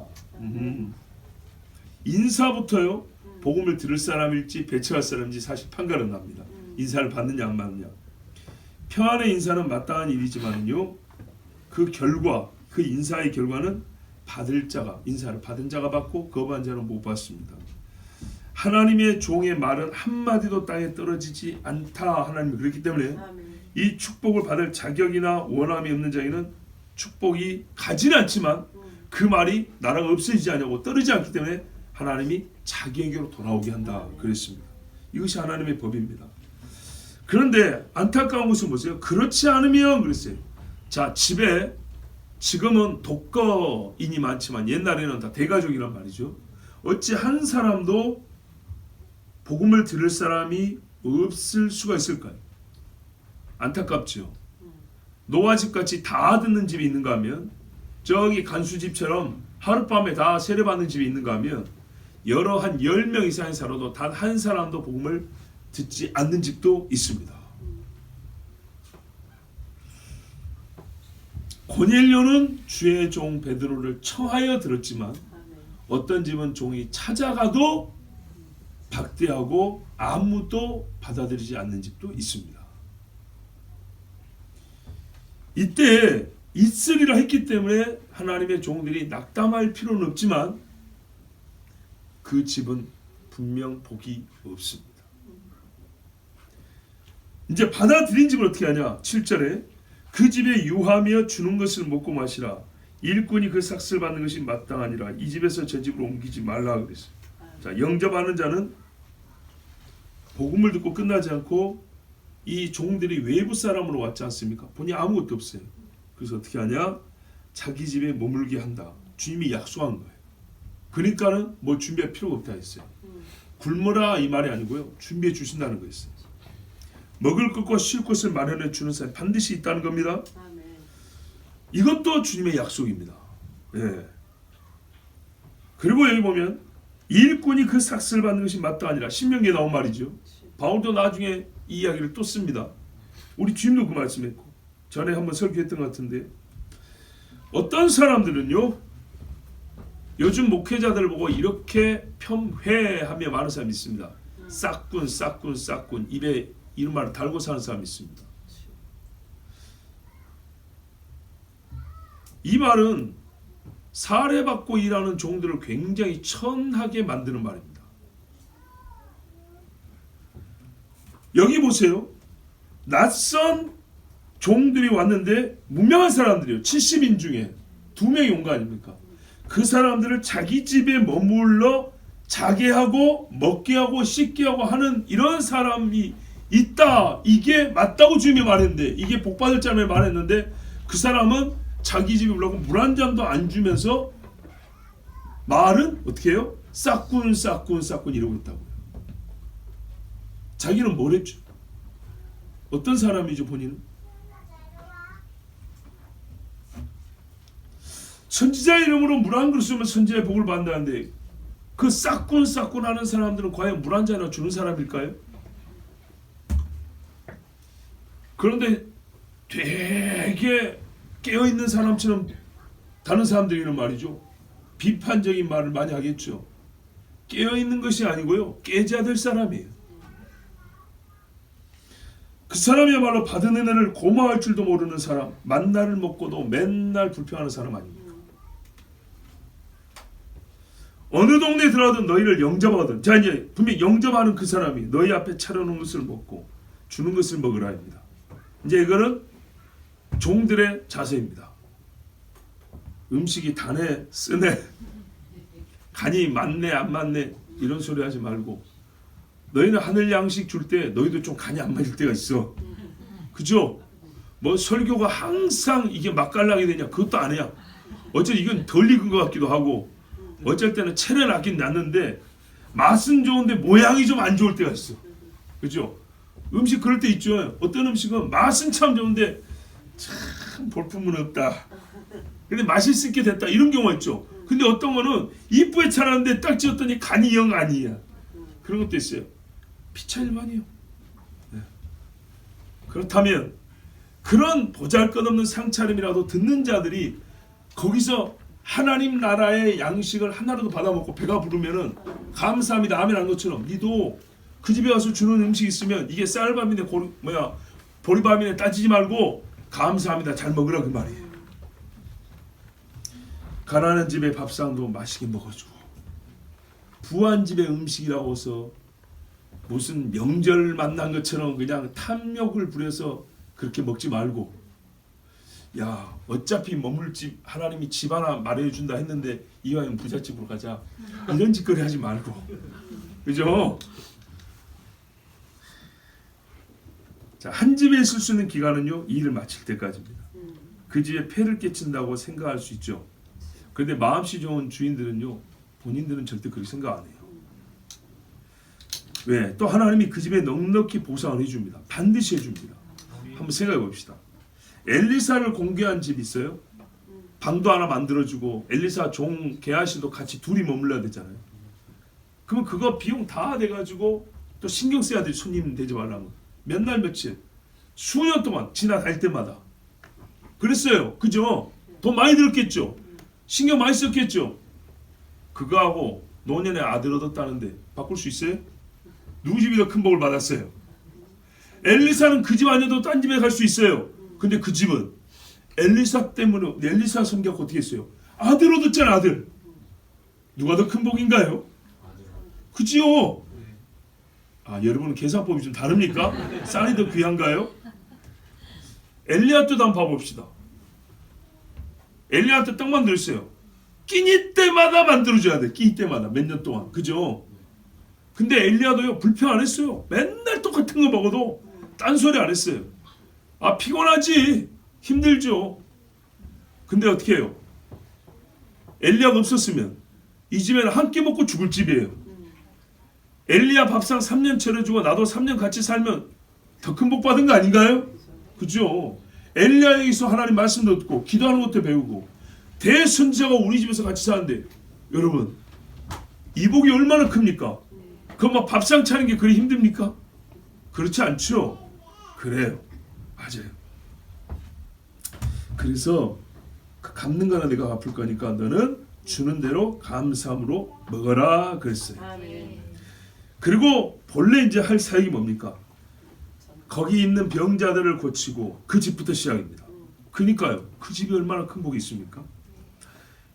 인사부터요. 복음을 들을 사람일지 배척할 사람인지 사실 판가름 납니다. 인사를 받느냐 안 받느냐. 평안의 인사는 마땅한 일이지만요. 그 결과, 그 인사의 결과는 받을 자가, 인사를 받은 자가 받고 거부한 자는 못 받습니다. 하나님의 종의 말은 한마디도 땅에 떨어지지 않다. 하나님이 그렇기 때문에 이 축복을 받을 자격이나 원함이 없는 자에게는 축복이 가지는 않지만 그 말이 나라가 없어지지 않냐고 떨어지지 않기 때문에 하나님이 자기에게로 돌아오게 한다 그랬습니다. 이것이 하나님의 법입니다. 그런데 안타까운 것은 뭐세요? 그렇지 않으면 그랬어요. 자, 집에 지금은 독거인이 많지만 옛날에는 다 대가족이란 말이죠. 어찌 한 사람도 복음을 들을 사람이 없을 수가 있을까요? 안타깝죠. 노아집 같이 다 듣는 집이 있는가 하면, 저기 간수집처럼 하룻밤에 다 세례받는 집이 있는가 하면, 여러 한 10명 이상이 살아도 단 한 사람도 복음을 듣지 않는 집도 있습니다. 고넬료는 주의 종 베드로를 청하여 들었지만 어떤 집은 종이 찾아가도 박대하고 아무도 받아들이지 않는 집도 있습니다. 이때 있으리라 했기 때문에 하나님의 종들이 낙담할 필요는 없지만 그 집은 분명 복이 없습니다. 이제 받아들인 집을 어떻게 하냐? 7절에 그 집에 유하며 주는 것을 먹고 마시라. 일꾼이 그 삭슬 받는 것이 마땅하니라. 이 집에서 저 집으로 옮기지 말라 그랬어요. 자, 영접하는 자는 복음을 듣고 끝나지 않고 이 종들이 외부 사람으로 왔지 않습니까? 보니 아무것도 없어요. 그래서 어떻게 하냐? 자기 집에 머물게 한다. 주님이 약속한 거예요. 그러니까는 뭐 준비할 필요가 없다 했어요. 굶어라 이 말이 아니고요. 준비해 주신다는 거였어요. 먹을 것과 쉴 곳을 마련해 주는 사람이 반드시 있다는 겁니다. 이것도 주님의 약속입니다. 예. 그리고 여기 보면 일꾼이 그 삭슬 받는 것이 마땅하니라. 신명기에 나온 말이죠. 바울도 나중에 이 이야기를 또 씁니다. 우리 주님도 그 말씀했고 전에 한번 설교했던 것 같은데 어떤 사람들은요 요즘 목회자들을 보고 이렇게 폄훼하며 많은 사람이 있습니다. 싹군 입에 이런 말을 달고 사는 사람이 있습니다. 이 말은 사례받고 일하는 종들을 굉장히 천하게 만드는 말입니다. 여기 보세요. 낯선 종들이 왔는데 무명한 사람들이요. 70인 중에 2명이 온 거 아닙니까? 그 사람들을 자기 집에 머물러 자게 하고 먹게 하고 씻게 하고 하는 이런 사람이 있다. 이게 맞다고 주님이 말했는데 이게 복받을 자매 말했는데 그 사람은 자기 집에 올라가고 물 한 잔도 안 주면서 말은 어떻게 해요? 싹군 이러고 있다고요. 자기는 뭘 했죠? 어떤 사람이죠 본인은? 선지자 이름으로 물 한 그릇 쓰면 선지자의 복을 받는다는데 그 싹군 하는 사람들은 과연 물 한 잔이나 주는 사람일까요? 그런데 되게 깨어있는 사람처럼 다른 사람들이는 말이죠. 비판적인 말을 많이 하겠죠. 깨어있는 것이 아니고요. 깨져야 될 사람이에요. 그 사람이야말로 받은 은혜를 고마워할 줄도 모르는 사람, 만나를 먹고도 맨날 불평하는 사람 아닙니까? 어느 동네에 들어가든 너희를 영접하거든. 자 이제 분명히 영접하는 그 사람이 너희 앞에 차려놓은 것을 먹고 주는 것을 먹으라 합니다. 이제 이거는 종들의 자세입니다. 음식이 다네 쓰네 간이 맞네 안 맞네 이런 소리 하지 말고 너희는 하늘 양식 줄 때 너희도 좀 간이 안 맞을 때가 있어. 그죠? 뭐 설교가 항상 이게 맛깔나게 되냐 그것도 아니야. 어째 이건 덜 익은 것 같기도 하고 어쩔 때는 체를 낫긴 낫는데 맛은 좋은데 모양이 좀 안 좋을 때가 있어. 그죠? 음식 그럴 때 있죠. 어떤 음식은 맛은 참 좋은데 참 볼품은 없다. 근데 맛있게 됐다. 이런 경우가 있죠. 근데 어떤 거는 이쁘게 차렸는데 딱 지었더니 간이 영 아니야. 그런 것도 있어요. 피차일반이에요. 네. 그렇다면 그런 보잘것없는 상차림이라도 듣는 자들이 거기서 하나님 나라의 양식을 하나라도 받아먹고 배가 부르면은 감사합니다 아멘 하는 것처럼 니도 그 집에 가서 주는 음식 있으면 이게 쌀밥이네 보리밥이네 따지지 말고 감사합니다 잘 먹으라 그 말이에요. 가난한 집의 밥상도 맛있게 먹어주고 부한 집의 음식이라고 해서 무슨 명절 만난 것처럼 그냥 탐욕을 부려서 그렇게 먹지 말고 야 어차피 머물 집 하나님이 집 하나 마련해 준다 했는데 이왕이면 부잣집으로 가자 이런 짓거리 하지 말고 그죠? 자, 한 집에 있을 수 있는 기간은요 이 일을 마칠 때까지입니다. 그 집에 폐를 끼친다고 생각할 수 있죠. 그런데 마음씨 좋은 주인들은요 본인들은 절대 그렇게 생각 안 해요. 왜? 또 하나님이 그 집에 넉넉히 보상을 해줍니다. 반드시 해줍니다. 한번 생각해 봅시다. 엘리사를 공개한 집이 있어요. 방도 하나 만들어주고 엘리사 종 게하시도 같이 둘이 머물러야 되잖아요. 그러면 그거 비용 다 돼가지고 또 신경 써야 돼. 손님 되지 말라고 몇 날 며칠 수년 동안 지나갈 때마다 그랬어요. 그죠? 돈 많이 들었겠죠. 신경 많이 썼겠죠. 그거하고 노년에 아들 얻었다는데 바꿀 수 있어요? 누구 집이 더 큰 복을 받았어요? 엘리사는 그 집 아니어도 딴 집에 갈 수 있어요. 근데 그 집은 엘리사 때문에 엘리사 성격 어떻게 했어요? 아들 얻었잖아. 아들. 누가 더 큰 복인가요? 그지요? 여러분은 계산법이 좀 다릅니까? 쌀이 더 귀한가요? 엘리야 때도 한번 봐봅시다. 엘리야 때 떡 만들었어요. 끼니 때마다 만들어줘야 돼. 끼니 때마다 몇 년 동안. 그죠? 근데 엘리야도요 불평 안 했어요. 맨날 똑같은 거 먹어도 딴소리 안 했어요. 피곤하지. 힘들죠. 근데 어떻게 해요? 엘리야가 없었으면 이 집에는 한 끼 먹고 죽을 집이에요. 엘리야 밥상 3년 차려주고 나도 3년 같이 살면 더 큰 복 받은 거 아닌가요? 그죠? 엘리야에게서 하나님 말씀도 듣고 기도하는 것도 배우고 대선지자가 우리 집에서 같이 사는데 여러분 이 복이 얼마나 큽니까? 그럼 막 밥상 차리는 게 그리 힘듭니까? 그렇지 않죠? 그래요. 맞아요. 그래서 갚는 거나 내가 갚을 거니까 너는 주는 대로 감사함으로 먹어라 그랬어요. 그리고 본래 이제 할 사역이 뭡니까? 거기 있는 병자들을 고치고 그 집부터 시작입니다. 그러니까요. 그 집이 얼마나 큰 복이 있습니까?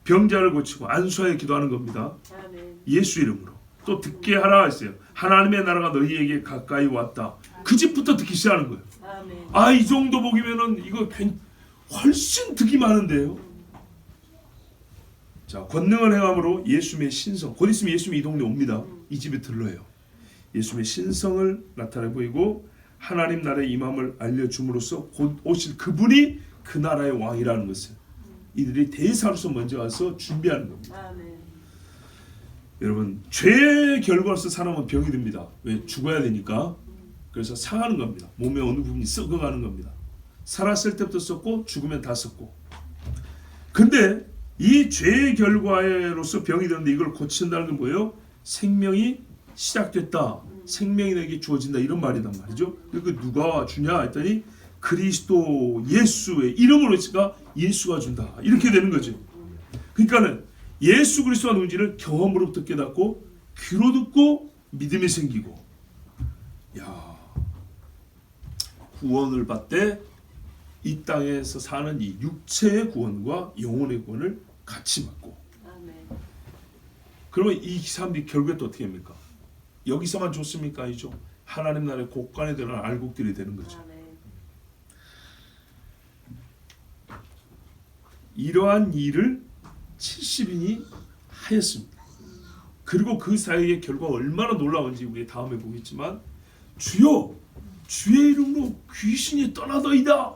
병자를 고치고 안수하여 기도하는 겁니다. 예수 이름으로. 또 듣게 하라 했어요. 하나님의 나라가 너희에게 가까이 왔다. 그 집부터 듣기 시작하는 거예요. 이 정도 복이면은 이거 훨씬 득이 많은데요. 자, 권능을 행함으로 예수님의 신성. 곧 있으면 예수님이 이 동네 옵니다. 이 집에 들러요. 예수님의 신성을 나타내 보이고 하나님 나라의 임함을 알려줌으로써 곧 오실 그분이 그 나라의 왕이라는 것을 이들이 대사로서 먼저 와서 준비하는 겁니다. 여러분 죄의 결과로서 사람은 병이 듭니다. 왜? 죽어야 되니까. 그래서 상하는 겁니다. 몸의 어느 부분이 썩어가는 겁니다. 살았을 때부터 썩고 죽으면 다 썩고. 근데 이 죄의 결과로서 병이 되는데 이걸 고친다는 건 뭐예요? 생명이 시작됐다. 생명이 내게 주어진다. 이런 말이란 말이죠. 그러니까 누가 주냐 했더니 그리스도 예수의 이름으로 했으니까 예수가 준다. 이렇게 되는 거죠. 그러니까는 예수 그리스도가 누군지를 경험으로부터 깨닫고 귀로 듣고 믿음이 생기고 구원을 받되 이 땅에서 사는 이 육체의 구원과 영혼의 구원을 같이 받고 그러면 이 사람들이 결국에 또 어떻게 합니까? 여기서만 좋습니까? 아니죠. 하나님 나라의 곳간에 들어간 알곡들이 되는 거죠. 이러한 일을 70인이 하였습니다. 그리고 그 사이의 결과가 얼마나 놀라운지 우리 다음에 보겠지만 주여 주의 이름으로 귀신이 떠나더이다.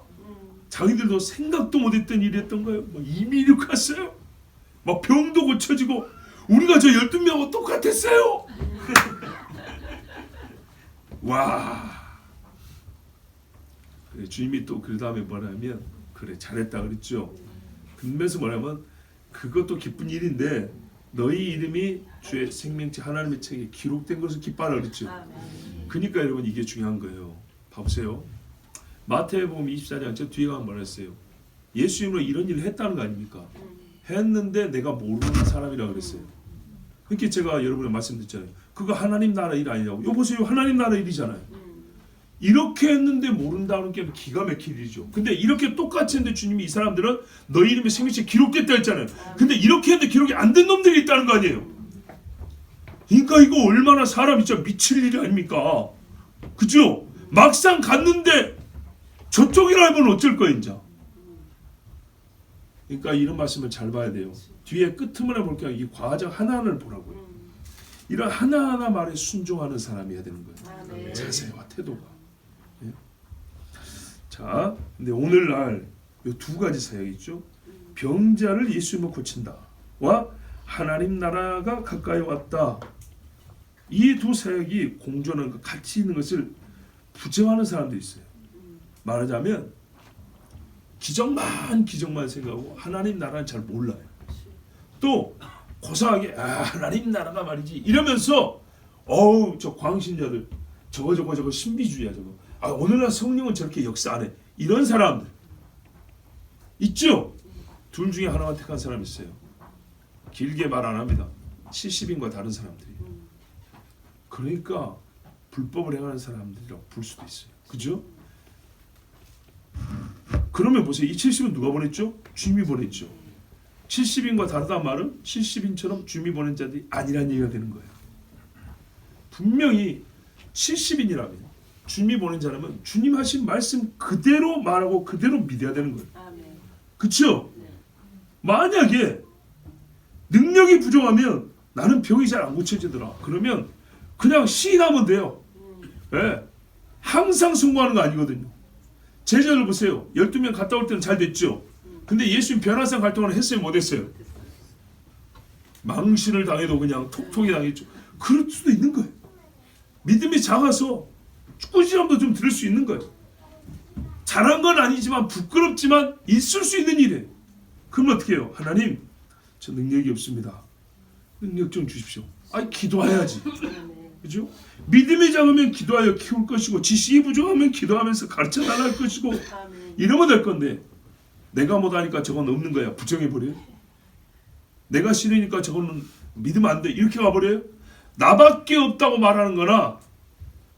자기들도 생각도 못했던 일이 했던 거예요. 이미 이륙했어요. 막 병도 고쳐지고 우리가 저 12명하고 똑같았어요. 와. 그래, 주님이 또 그 다음에 뭐라면 그래 잘했다 그랬죠. 그러면서 뭐냐면 그것도 기쁜 일인데 너희 이름이 주의 생명체 하나님의 책에 기록된 것을 기뻐하라 그랬죠. 그러니까 여러분 이게 중요한 거예요. 봐보세요. 마태복음 24장 저 뒤에 가면 뭐라 했어요? 예수 이름으로 이런 일을 했다는 거 아닙니까? 했는데 내가 모르는 사람이라고 그랬어요. 그렇게 제가 여러분에 말씀드렸잖아요. 그거 하나님 나라 일 아니냐고. 요 보세요. 하나님 나라 일이잖아요. 이렇게 했는데 모른다는 게 기가 막힐 일이죠. 근데 이렇게 똑같이 했는데 주님이 이 사람들은 너희 이름의 생명책에 기록됐다 했잖아요. 근데 이렇게 했는데 기록이 안 된 놈들이 있다는 거 아니에요. 그러니까 이거 얼마나 사람이 진짜 미칠 일이 아닙니까? 그죠? 막상 갔는데 저쪽이라 하면 어쩔 거야 이제. 그러니까 이런 말씀을 잘 봐야 돼요. 뒤에 끄트머리 볼게요. 이 과정 하나하나를 보라고요. 이런 하나하나 말에 순종하는 사람이어야 되는 거예요. 자세와 태도가. 예? 자, 근데 오늘날 이 두 가지 사역이 있죠. 병자를 예수님으로 고친다와 하나님 나라가 가까이 왔다. 이 두 사역이 공존하는 것, 같이 있는 것을 부정하는 사람도 있어요. 말하자면 기적만 생각하고 하나님 나라는 잘 몰라요. 또 고상하게 하나님 나라가 말이지 이러면서 저 광신자들 저거 신비주의야 저거. 오늘날 성령은 저렇게 역사 안 해. 이런 사람들 있죠? 둘 중에 하나만 택한 사람이 있어요. 길게 말 안 합니다. 70인과 다른 사람들이. 그러니까 불법을 행하는 사람들이라고 볼 수도 있어요. 그죠? 그러면 보세요. 이 70은 누가 보냈죠? 주님이 보냈죠. 70인과 다르다는 말은 70인처럼 주님이 보낸 자들이 아니란 얘기가 되는 거예요. 분명히 70인이라면 주님이 보낸 자라면 주님 하신 말씀 그대로 말하고 그대로 믿어야 되는 거예요. 그렇죠? 만약에 능력이 부족하면 나는 병이 잘 안 고쳐지더라. 그러면 그냥 시인하면 돼요. 네. 항상 성공하는 거 아니거든요. 제자들 보세요. 12명 갔다 올 때는 잘 됐죠. 근데 예수님 변화산 활동을 했어요? 못했어요? 망신을 당해도 그냥 톡톡이 당했죠. 그럴 수도 있는 거예요. 믿음이 작아서 꾸지람도 좀 들을 수 있는 거예요. 잘한 건 아니지만 부끄럽지만 있을 수 있는 일이에요. 그럼 어떻게 해요? 하나님, 저 능력이 없습니다. 능력 좀 주십시오. 아니, 기도해야지. 그죠? 믿음이 작으면 기도하여 키울 것이고 지식이 부족하면 기도하면서 가르쳐달라 할 것이고 이러면 될 건데 내가 못하니까 저건 없는 거야. 부정해버려요. 내가 싫으니까 저거는 믿으면 안 돼. 이렇게 가버려요. 나밖에 없다고 말하는 거나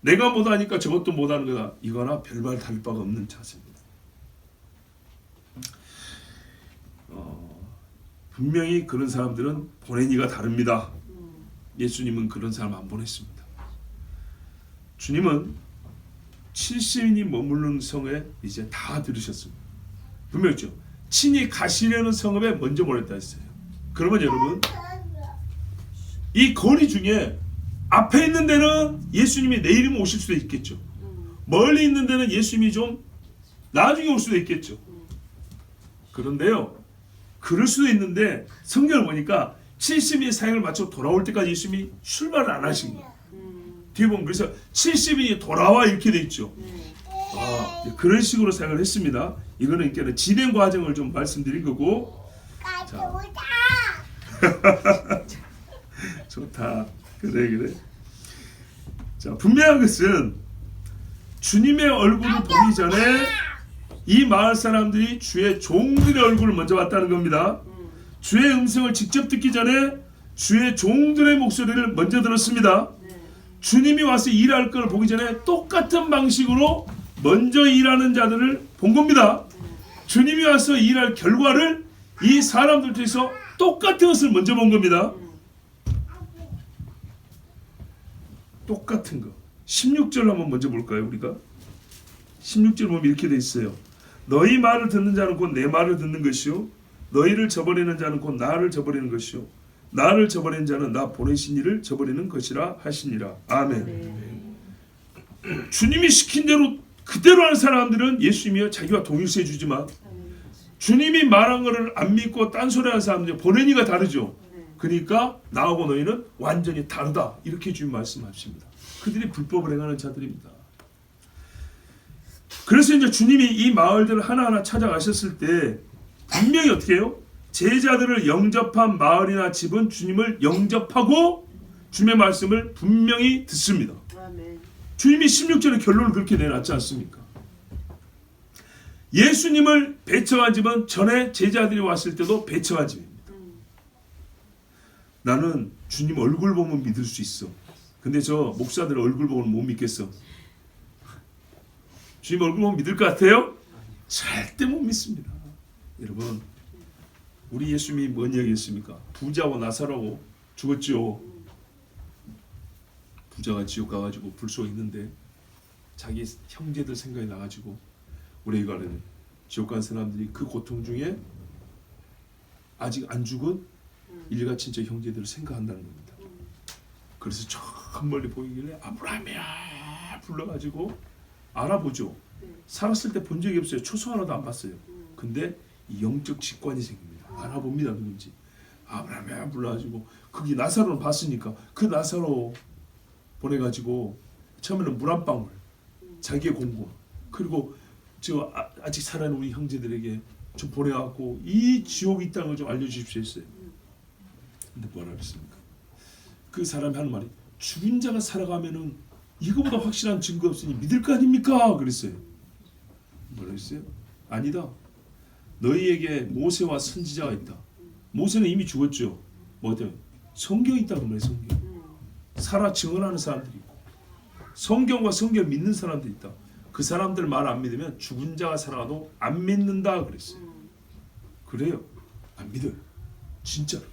내가 못하니까 저것도 못하는 거다. 이거나 별말 다를 바가 없는 자세입니다. 분명히 그런 사람들은 보낸 이가 다릅니다. 예수님은 그런 사람 안 보냈습니다. 주님은 70인이 머무르는 성에 이제 다 들으셨습니다. 분명했죠. 친히 가시려는 성읍에 먼저 보냈다 했어요. 그러면 여러분 이 거리 중에 앞에 있는 데는 예수님이 내일이면 오실 수도 있겠죠. 멀리 있는 데는 예수님이 좀 나중에 올 수도 있겠죠. 그런데요, 그럴 수도 있는데 성경을 보니까 70인이 사역을 마치고 돌아올 때까지 예수님이 출발을 안 하신 거예요. 뒤에 보면 그래서 70인이 돌아와 이렇게 돼 있죠. 그런 식으로 사역을 했습니다. 이거는 그러니까 진행 과정을 좀 말씀드린 거고. 자. 좋다. 그래. 자, 분명한 것은 주님의 얼굴을 보기 전에 이 마을 사람들이 주의 종들의 얼굴을 먼저 봤다는 겁니다. 주의 음성을 직접 듣기 전에 주의 종들의 목소리를 먼저 들었습니다. 주님이 와서 일할 걸 보기 전에 똑같은 방식으로 먼저 일하는 자들을 본 겁니다. 주님이 와서 일할 결과를 이 사람들 중에서 똑같은 것을 먼저 본 겁니다. 똑같은 거. 16절 한번 먼저 볼까요, 우리가? 16절 보면 이렇게 돼 있어요. 너희 말을 듣는 자는 곧 내 말을 듣는 것이요 너희를 저버리는 자는 곧 나를 저버리는 것이요 나를 저버리는 자는 나 보내신 이를 저버리는 것이라 하시니라. 아멘. 주님이 시킨 대로 그대로 하는 사람들은 예수님이요 자기와 동일시해 주지만 주님이 말한 것을 안 믿고 딴소리하는 사람들 보낸 이가 다르죠. 그러니까 나하고 너희는 완전히 다르다 이렇게 주님 말씀하십니다. 그들이 불법을 행하는 자들입니다. 그래서 이제 주님이 이 마을들을 하나하나 찾아가셨을 때 분명히 어떻게 해요? 제자들을 영접한 마을이나 집은 주님을 영접하고 주님의 말씀을 분명히 듣습니다. 주님이 16절에 결론을 그렇게 내놨지 않습니까? 예수님을 배척한 집은 전에 제자들이 왔을 때도 배척한 집입니다. 나는 주님 얼굴 보면 믿을 수 있어. 근데 저 목사들 얼굴 보면 못 믿겠어. 주님 얼굴 보면 믿을 것 같아요? 절대 못 믿습니다. 여러분, 우리 예수님이 뭔 이야기했습니까? 부자와 나사로하고 죽었죠. 부자가 지옥 가가지고 불 속에 있는데 자기 형제들 생각이 나가지고 우리가 가는 지옥 간 사람들이 그 고통 중에 아직 안 죽은 일가 친척 형제들을 생각한다는 겁니다. 그래서 저 멀리 보이길래 아브라함이야 불러가지고 알아보죠. 살았을 때 본 적이 없어요. 초소 하나도 안 봤어요. 근데 이 영적 직관이 생깁니다. 알아봅니다. 누군지. 아브라함이야 불러가지고 거기 나사로를 봤으니까 그 나사로 보내가지고 처음에는 물 한 방울 자기의 공고 그리고 저 아직 살아있는 우리 형제들에게 좀 보내갖고 이 지옥이 있다는 걸 좀 알려주십시오 했어요. 근데 뭐라 그랬습니까? 그 사람이 하는 말이 죽은 자가 살아가면은 이거보다 확실한 증거 없으니 믿을 거 아닙니까? 그랬어요. 뭐라 했어요? 아니다. 너희에게 모세와 선지자가 있다. 모세는 이미 죽었죠. 뭐든 성경이 있다고 말해요. 성경. 살아 증언하는 사람들이 있고 성경과 성경을 믿는 사람들이 있다. 그 사람들 말 안 믿으면 죽은 자가 살아가도 안 믿는다 그랬어요. 그래요. 안 믿어요. 진짜로.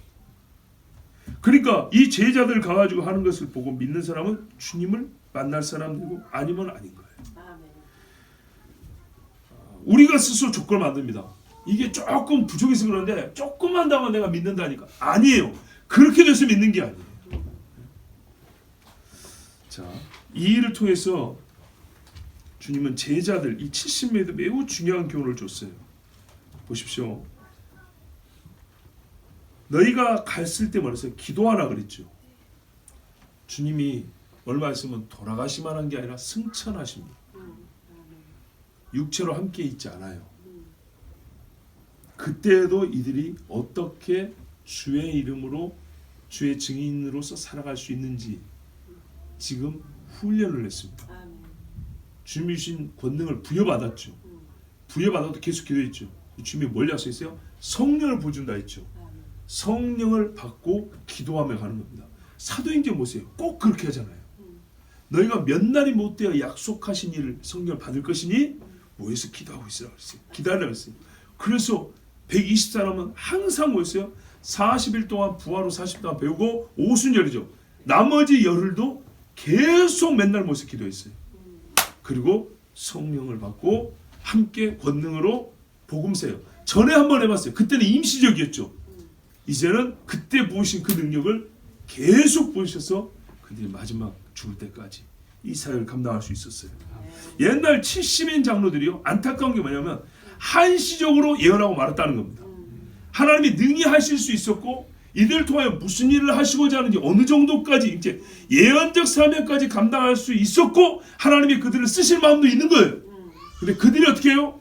그러니까 이 제자들 가가지고 하는 것을 보고 믿는 사람은 주님을 만날 사람이고 아니면 아닌 거예요. 우리가 스스로 조건을 만듭니다. 이게 조금 부족해서 그런데 조금만 더 하면 내가 믿는다니까. 아니에요. 그렇게 돼서 믿는 게 아니에요. 자, 이 일을 통해서 주님은 제자들 이 70명에도 매우 중요한 교훈을 줬어요. 보십시오. 너희가 갔을 때 말해서 기도하라 그랬죠. 주님이 얼마 있으면 돌아가시만 한 게 아니라 승천하십니다. 육체로 함께 있지 않아요. 그때도 이들이 어떻게 주의 이름으로 주의 증인으로서 살아갈 수 있는지 지금 훈련을 했습니다. 주님이 주신 권능을 부여받았죠. 부여받아도 계속 기도했죠. 주님이 뭘 약속했어요? 성령을 부어준다 했죠. 성령을 받고 기도하며 가는 겁니다. 사도행전 보세요. 꼭 그렇게 하잖아요. 너희가 몇 날이 못 되어 약속하신 일을 성령을 받을 것이니 모여서 기도하고 있으라 그랬어요. 기다리라고 했어요. 그래서 120사람은 항상 모였어요. 40일 동안 부하로 40일 동안 배우고 오순절이죠. 나머지 열흘도 계속 맨날 모여서 기도했어요. 그리고 성령을 받고 함께 권능으로 복음세요. 전에 한번 해봤어요. 그때는 임시적이었죠. 이제는 그때 부으신 그 능력을 계속 부으셔서 그들이 마지막 죽을 때까지 이 사역을 감당할 수 있었어요. 옛날 70인 장로들이요, 안타까운 게 뭐냐면 한시적으로 예언하고 말았다는 겁니다. 하나님이 능히 하실 수 있었고 이들을 통하여 무슨 일을 하시고자 하는지 어느 정도까지 이제 예언적 사명까지 감당할 수 있었고 하나님이 그들을 쓰실 마음도 있는 거예요. 근데 그들이 어떻게 해요?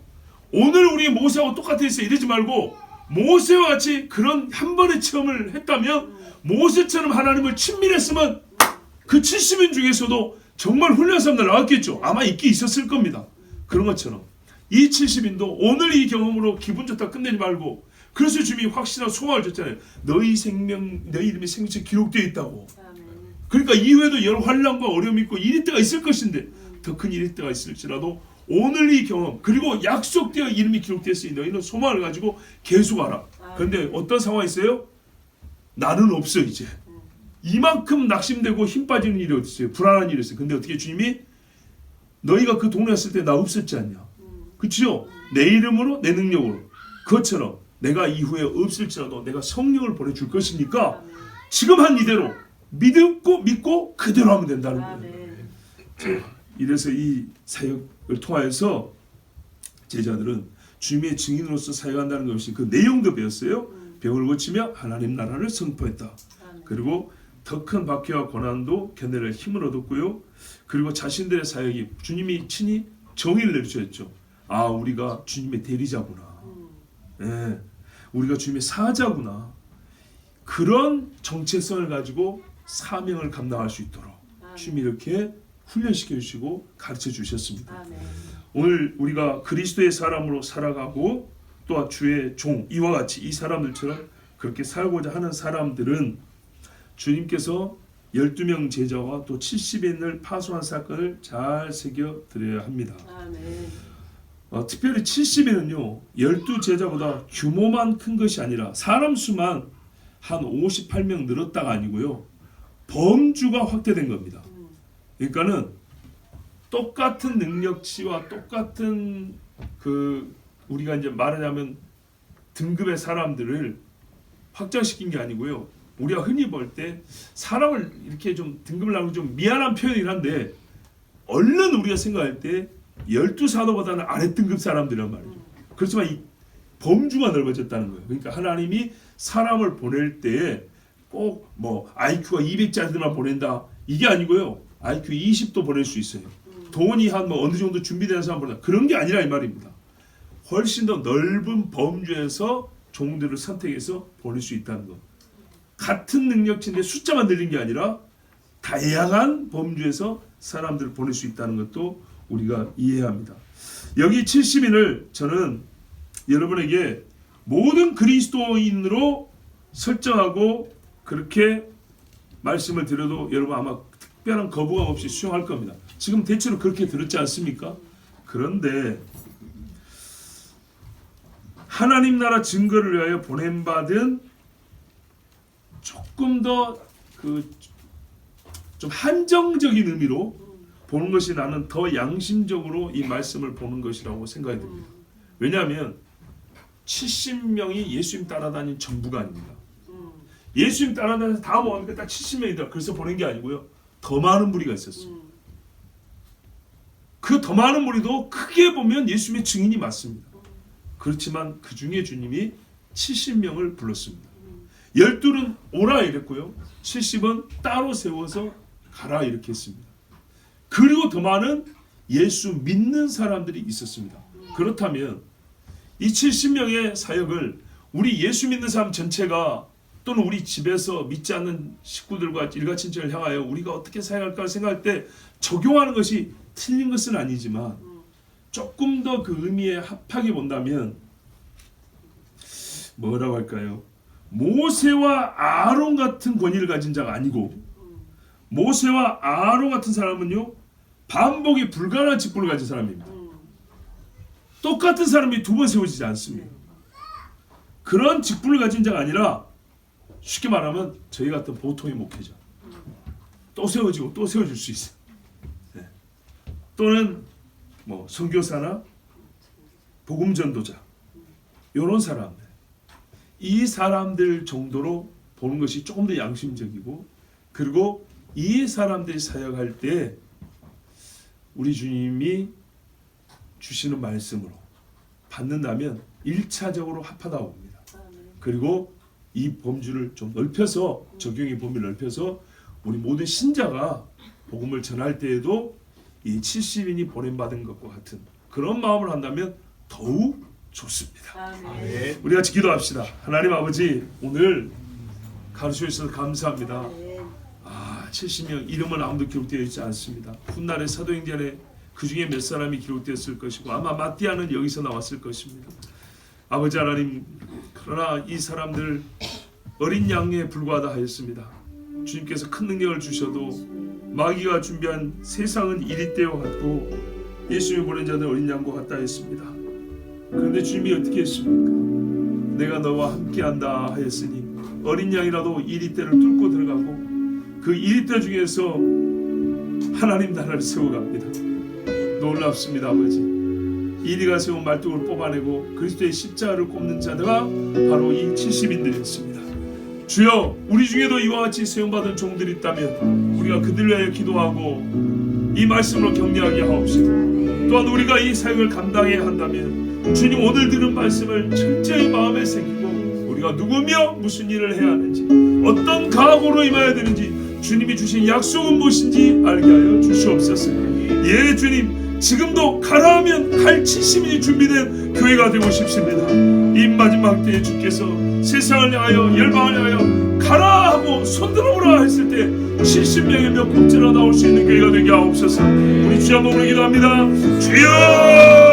오늘 우리 모세하고 똑같아 있어 이러지 말고 모세와 같이 그런 한 번의 체험을 했다면 모세처럼 하나님을 친밀했으면 그 70인 중에서도 정말 훌륭한 사람들 나왔겠죠. 아마 있긴 있었을 겁니다. 그런 것처럼 이 70인도 오늘 이 경험으로 기분 좋다 끝내지 말고, 그래서 주님이 확실한 소망을 줬잖아요. 너희 생명, 너희 이름이 생명책에 기록되어 있다고. 그러니까 이후에도 여러 환난과 어려움이 있고 이럴 때가 있을 것인데 더 큰 이럴 때가 있을지라도 오늘 이 경험 그리고 약속되어 이름이 기록되었으니 너희는 소망을 가지고 계속하라. 그런데 어떤 상황이 있어요? 나는 없어 이제. 이만큼 낙심되고 힘 빠지는 일이 어디 있어요? 불안한 일이 있어요. 근데 어떻게 주님이 너희가 그 동네 왔을 때 나 없었지 않냐? 그렇죠? 내 이름으로 내 능력으로 그것처럼 내가 이후에 없을지라도 내가 성령을 보내줄 것이니까 지금 한 이대로 믿고 그대로 하면 된다는 거예요. 이래서 이 사역을 통하여서 제자들은 주님의 증인으로서 사역한다는 것이 그 내용도 배웠어요. 병을 고치며 하나님 나라를 선포했다. 그리고 더 큰 박해와 고난도 견뎌낼 힘을 얻었고요. 그리고 자신들의 사역이 주님이 친히 정의를 내리셨죠. 아, 우리가 주님의 대리자구나. 네, 우리가 주님의 사자구나. 그런 정체성을 가지고 사명을 감당할 수 있도록 주님이 이렇게 훈련시켜 주시고 가르쳐 주셨습니다. 오늘 우리가 그리스도의 사람으로 살아가고 또한 주의 종 이와 같이 이 사람들처럼 그렇게 살고자 하는 사람들은 주님께서 12명 제자와 또 70인을 파송한 사건을 잘 새겨드려야 합니다. 특별히 70인은요 12제자보다 규모만 큰 것이 아니라 사람 수만 한 58명 늘었다가 아니고요 범주가 확대된 겁니다. 그러니까는 똑같은 능력치와 똑같은 그 우리가 이제 말하자면 등급의 사람들을 확장시킨 게 아니고요. 우리가 흔히 볼 때 사람을 이렇게 좀 등급을 나누면 좀 미안한 표현이긴 한데 얼른 우리가 생각할 때 12사도보다는 아래 등급 사람들이란 말이죠. 그렇지만 이 범주가 넓어졌다는 거예요. 그러니까 하나님이 사람을 보낼 때 꼭 뭐 IQ가 200짜리들만 보낸다 이게 아니고요. IQ 20도 보낼 수 있어요. 돈이 한 뭐 어느 정도 준비되는 사람 보낸다. 그런 게 아니라 이 말입니다. 훨씬 더 넓은 범주에서 종들을 선택해서 보낼 수 있다는 것. 같은 능력치인데 숫자만 늘린 게 아니라 다양한 범주에서 사람들을 보낼 수 있다는 것도 우리가 이해해야 합니다. 여기 70인을 저는 여러분에게 모든 그리스도인으로 설정하고 그렇게 말씀을 드려도 여러분 아마 특별한 거부감 없이 수용할 겁니다. 지금 대체로 그렇게 들었지 않습니까? 그런데 하나님 나라 증거를 위하여 보냄받은 조금 더 좀 한정적인 의미로 보는 것이 나는 더 양심적으로 이 말씀을 보는 것이라고 생각이 듭니다. 왜냐하면 70명이 예수님 따라다닌 전부가 아닙니다. 예수님 따라다니면서 다 모으니까 딱 70명이다. 그래서 보낸 게 아니고요. 더 많은 무리가 있었어요. 그 더 많은 무리도 크게 보면 예수님의 증인이 맞습니다. 그렇지만 그 중에 주님이 70명을 불렀습니다. 12는 오라 이랬고요. 70은 따로 세워서 가라 이렇게 했습니다. 그리고 더 많은 예수 믿는 사람들이 있었습니다. 그렇다면 이 70명의 사역을 우리 예수 믿는 사람 전체가 또는 우리 집에서 믿지 않는 식구들과 일가친척을 향하여 우리가 어떻게 사역할까 생각할 때 적용하는 것이 틀린 것은 아니지만 조금 더 그 의미에 합하게 본다면 뭐라고 할까요? 모세와 아론 같은 권위를 가진 자가 아니고 모세와 아론 같은 사람은요 반복이 불가능한 직분을 가진 사람입니다. 똑같은 사람이 두 번 세워지지 않습니다. 그런 직분을 가진 자가 아니라 쉽게 말하면 저희 같은 보통의 목회자 또 세워지고 또 세워질 수 있어요. 네. 또는 뭐 선교사나 복음전도자 이런 사람들 이 사람들 정도로 보는 것이 조금 더 양심적이고 그리고 이 사람들이 사역할 때 우리 주님이 주시는 말씀으로 받는다면 1차적으로 합하다고 봅니다. 그리고 이 범주를 좀 넓혀서 적용의 범위를 넓혀서 우리 모든 신자가 복음을 전할 때에도 이 70인이 보냄받은 것과 같은 그런 마음을 한다면 더욱 좋습니다. 우리 같이 기도합시다. 하나님 아버지 오늘 가르쳐 주셔서 감사합니다. 70명 이름은 아무도 기록되어 있지 않습니다. 훗날의 사도행전에 그 중에 몇 사람이 기록되었을 것이고 아마 마띠아는 여기서 나왔을 것입니다. 아버지 하나님 그러나 이 사람들 어린 양에 불과하다 하였습니다. 주님께서 큰 능력을 주셔도 마귀가 준비한 세상은 이리 때와 같고 예수님이 보낸 자는 어린 양과 같다 했습니다. 그런데 주님이 어떻게 했습니까? 내가 너와 함께한다 하였으니 어린 양이라도 이리 때를 뚫고 들어가고 그 이리 때 중에서 하나님 나라를 세워갑니다. 놀랍습니다 아버지. 이리가 세운 말뚝을 뽑아내고 그리스도의 십자가를 꼽는 자가 바로 이 70인들이었습니다. 주여 우리 중에도 이와 같이 세움받은 종들이 있다면 우리가 그들을 위하여 기도하고 이 말씀으로 격려하게 하옵시고 또한 우리가 이 사역을 감당해야 한다면 주님 오늘 들은 말씀을 철저히 마음에 새기고 우리가 누구며 무슨 일을 해야 하는지 어떤 각오로 임해야 되는지 주님이 주신 약속은 무엇인지 알게 하여 주시옵소서. 예 주님 지금도 가라 하면 갈 70인이 준비된 교회가 되고 싶습니다. 이 마지막 때에 주께서 세상을 향하여 열방을 향하여 가라 하고 손들어보라 했을 때 70명의 몇 곡제나 나올 수 있는 교회가 되게 하옵소서. 우리 주 한번 기도합니다. 주여